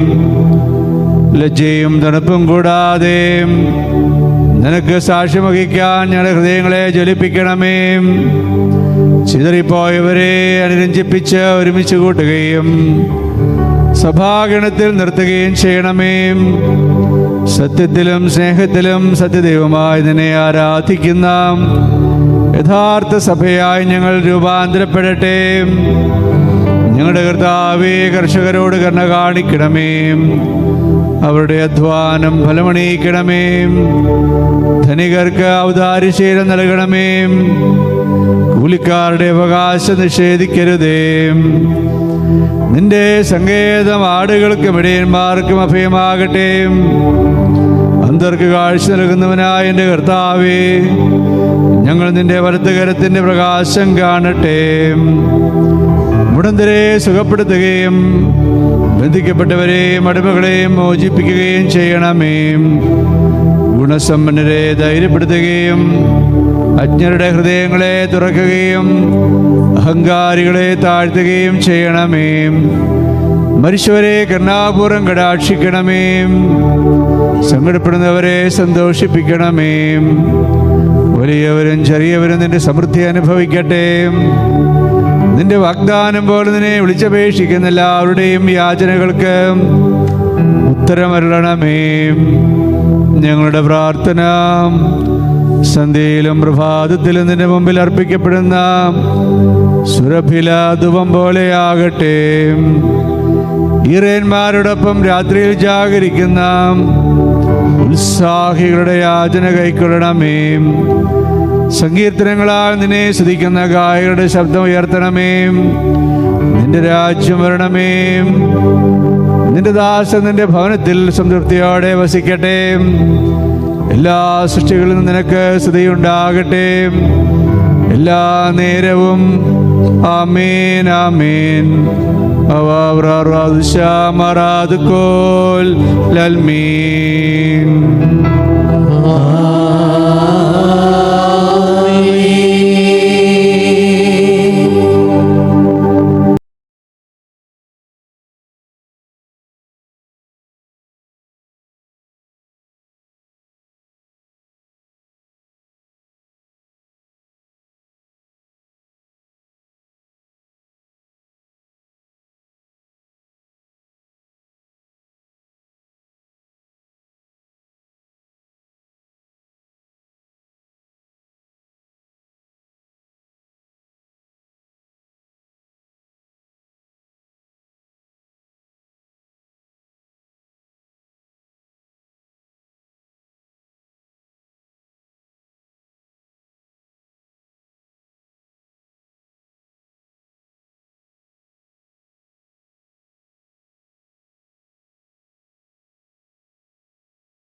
ലജ്ജയും തണുപ്പും കൂടാതെ നിനക്ക് സാക്ഷ്യം വഹിക്കാൻ ഞങ്ങളുടെ ഹൃദയങ്ങളെ ജ്വലിപ്പിക്കണമേ. ചിതറിപ്പോയവരെ അനുരഞ്ജിപ്പിച്ച് ഒരുമിച്ച് കൂട്ടുകയും സഭാഗണത്തിൽ നിർത്തുകയും ചെയ്യണമേ. സത്യത്തിലും സ്നേഹത്തിലും സത്യദൈവമായി നിന്നെ ആരാധിക്കുന്ന യഥാർത്ഥ സഭയായി ഞങ്ങൾ രൂപാന്തരപ്പെടട്ടെ. ഞങ്ങളുടെ കർത്താവേ, കർഷകരോട് കരുണ കാണിക്കണമേ. അവരുടെ അധ്വാനം ഫലമണിയിക്കണമേ. ധനികർക്ക് ഔദാര്യശീലം നൽകണമേ. കൂലിക്കാരുടെ അവകാശം നിഷേധിക്കരുതേ. നിന്റെ സങ്കേതം ആടുകൾക്കും ഇടയന്മാർക്കും അഭയമാകട്ടെ. അന്തർക്ക് കാഴ്ച നൽകുന്നവനായ എൻ്റെ കർത്താവേ, ഞങ്ങൾ നിന്റെ വലത്തുകരത്തിൻ്റെ പ്രകാശം കാണട്ടെ. മുടന്തരെ സുഖപ്പെടുത്തുകയും ബന്ധിക്കപ്പെട്ടവരെയും അടിമകളെയും മോചിപ്പിക്കുകയും ചെയ്യണമേ. ഗുണസമ്പന്നരെ ധൈര്യപ്പെടുത്തുകയും അജ്ഞരുടെ ഹൃദയങ്ങളെ തുറക്കുകയും അഹങ്കാരികളെ താഴ്ത്തുകയും ചെയ്യണമേ. മരിച്ചവരെ കരുണാപൂർവ്വം കടാക്ഷിക്കണമേ. സങ്കടപ്പെടുന്നവരെ സന്തോഷിപ്പിക്കണമേ. വലിയവരും ചെറിയവരും നിന്റെ സമൃദ്ധി അനുഭവിക്കട്ടെ. നിന്റെ വാഗ്ദാനം പോലെ നിന്നെ വിളിച്ചപേക്ഷിക്കുന്ന എല്ലാവരുടെയും യാചനകൾക്ക് ഉത്തരമരുളണമേ. ഞങ്ങളുടെ പ്രാർത്ഥന സന്ധ്യയിലും പ്രഭാതത്തിലും നിന്റെ മുമ്പിൽ അർപ്പിക്കപ്പെടുന്ന സുരഭില ധൂപം പോലെയാകട്ടെ. ഈറേന്മാരോടൊപ്പം രാത്രിയിൽ ജാഗരിക്കുന്ന ഉത്സാഹികളുടെ യാചന കൈക്കൊള്ളണമേ. സങ്കീർത്തനങ്ങളാൽ നിന്നെ സ്തുതിക്കുന്ന ഗായകരുടെ ശബ്ദം ഉയർത്തണമേ. നിന്റെ രാജ്യം വരണമേ. നിന്റെ ദാസൻ നിന്റെ ഭവനത്തിൽ സംതൃപ്തിയോടെ വസിക്കട്ടെ. എല്ലാ സൃഷ്ടികളിലും നിനക്ക് സ്തുതിയുണ്ടാകട്ടെ എല്ലാ നേരവും. ആമേൻ ആമേൻ. ലൽമീൻ.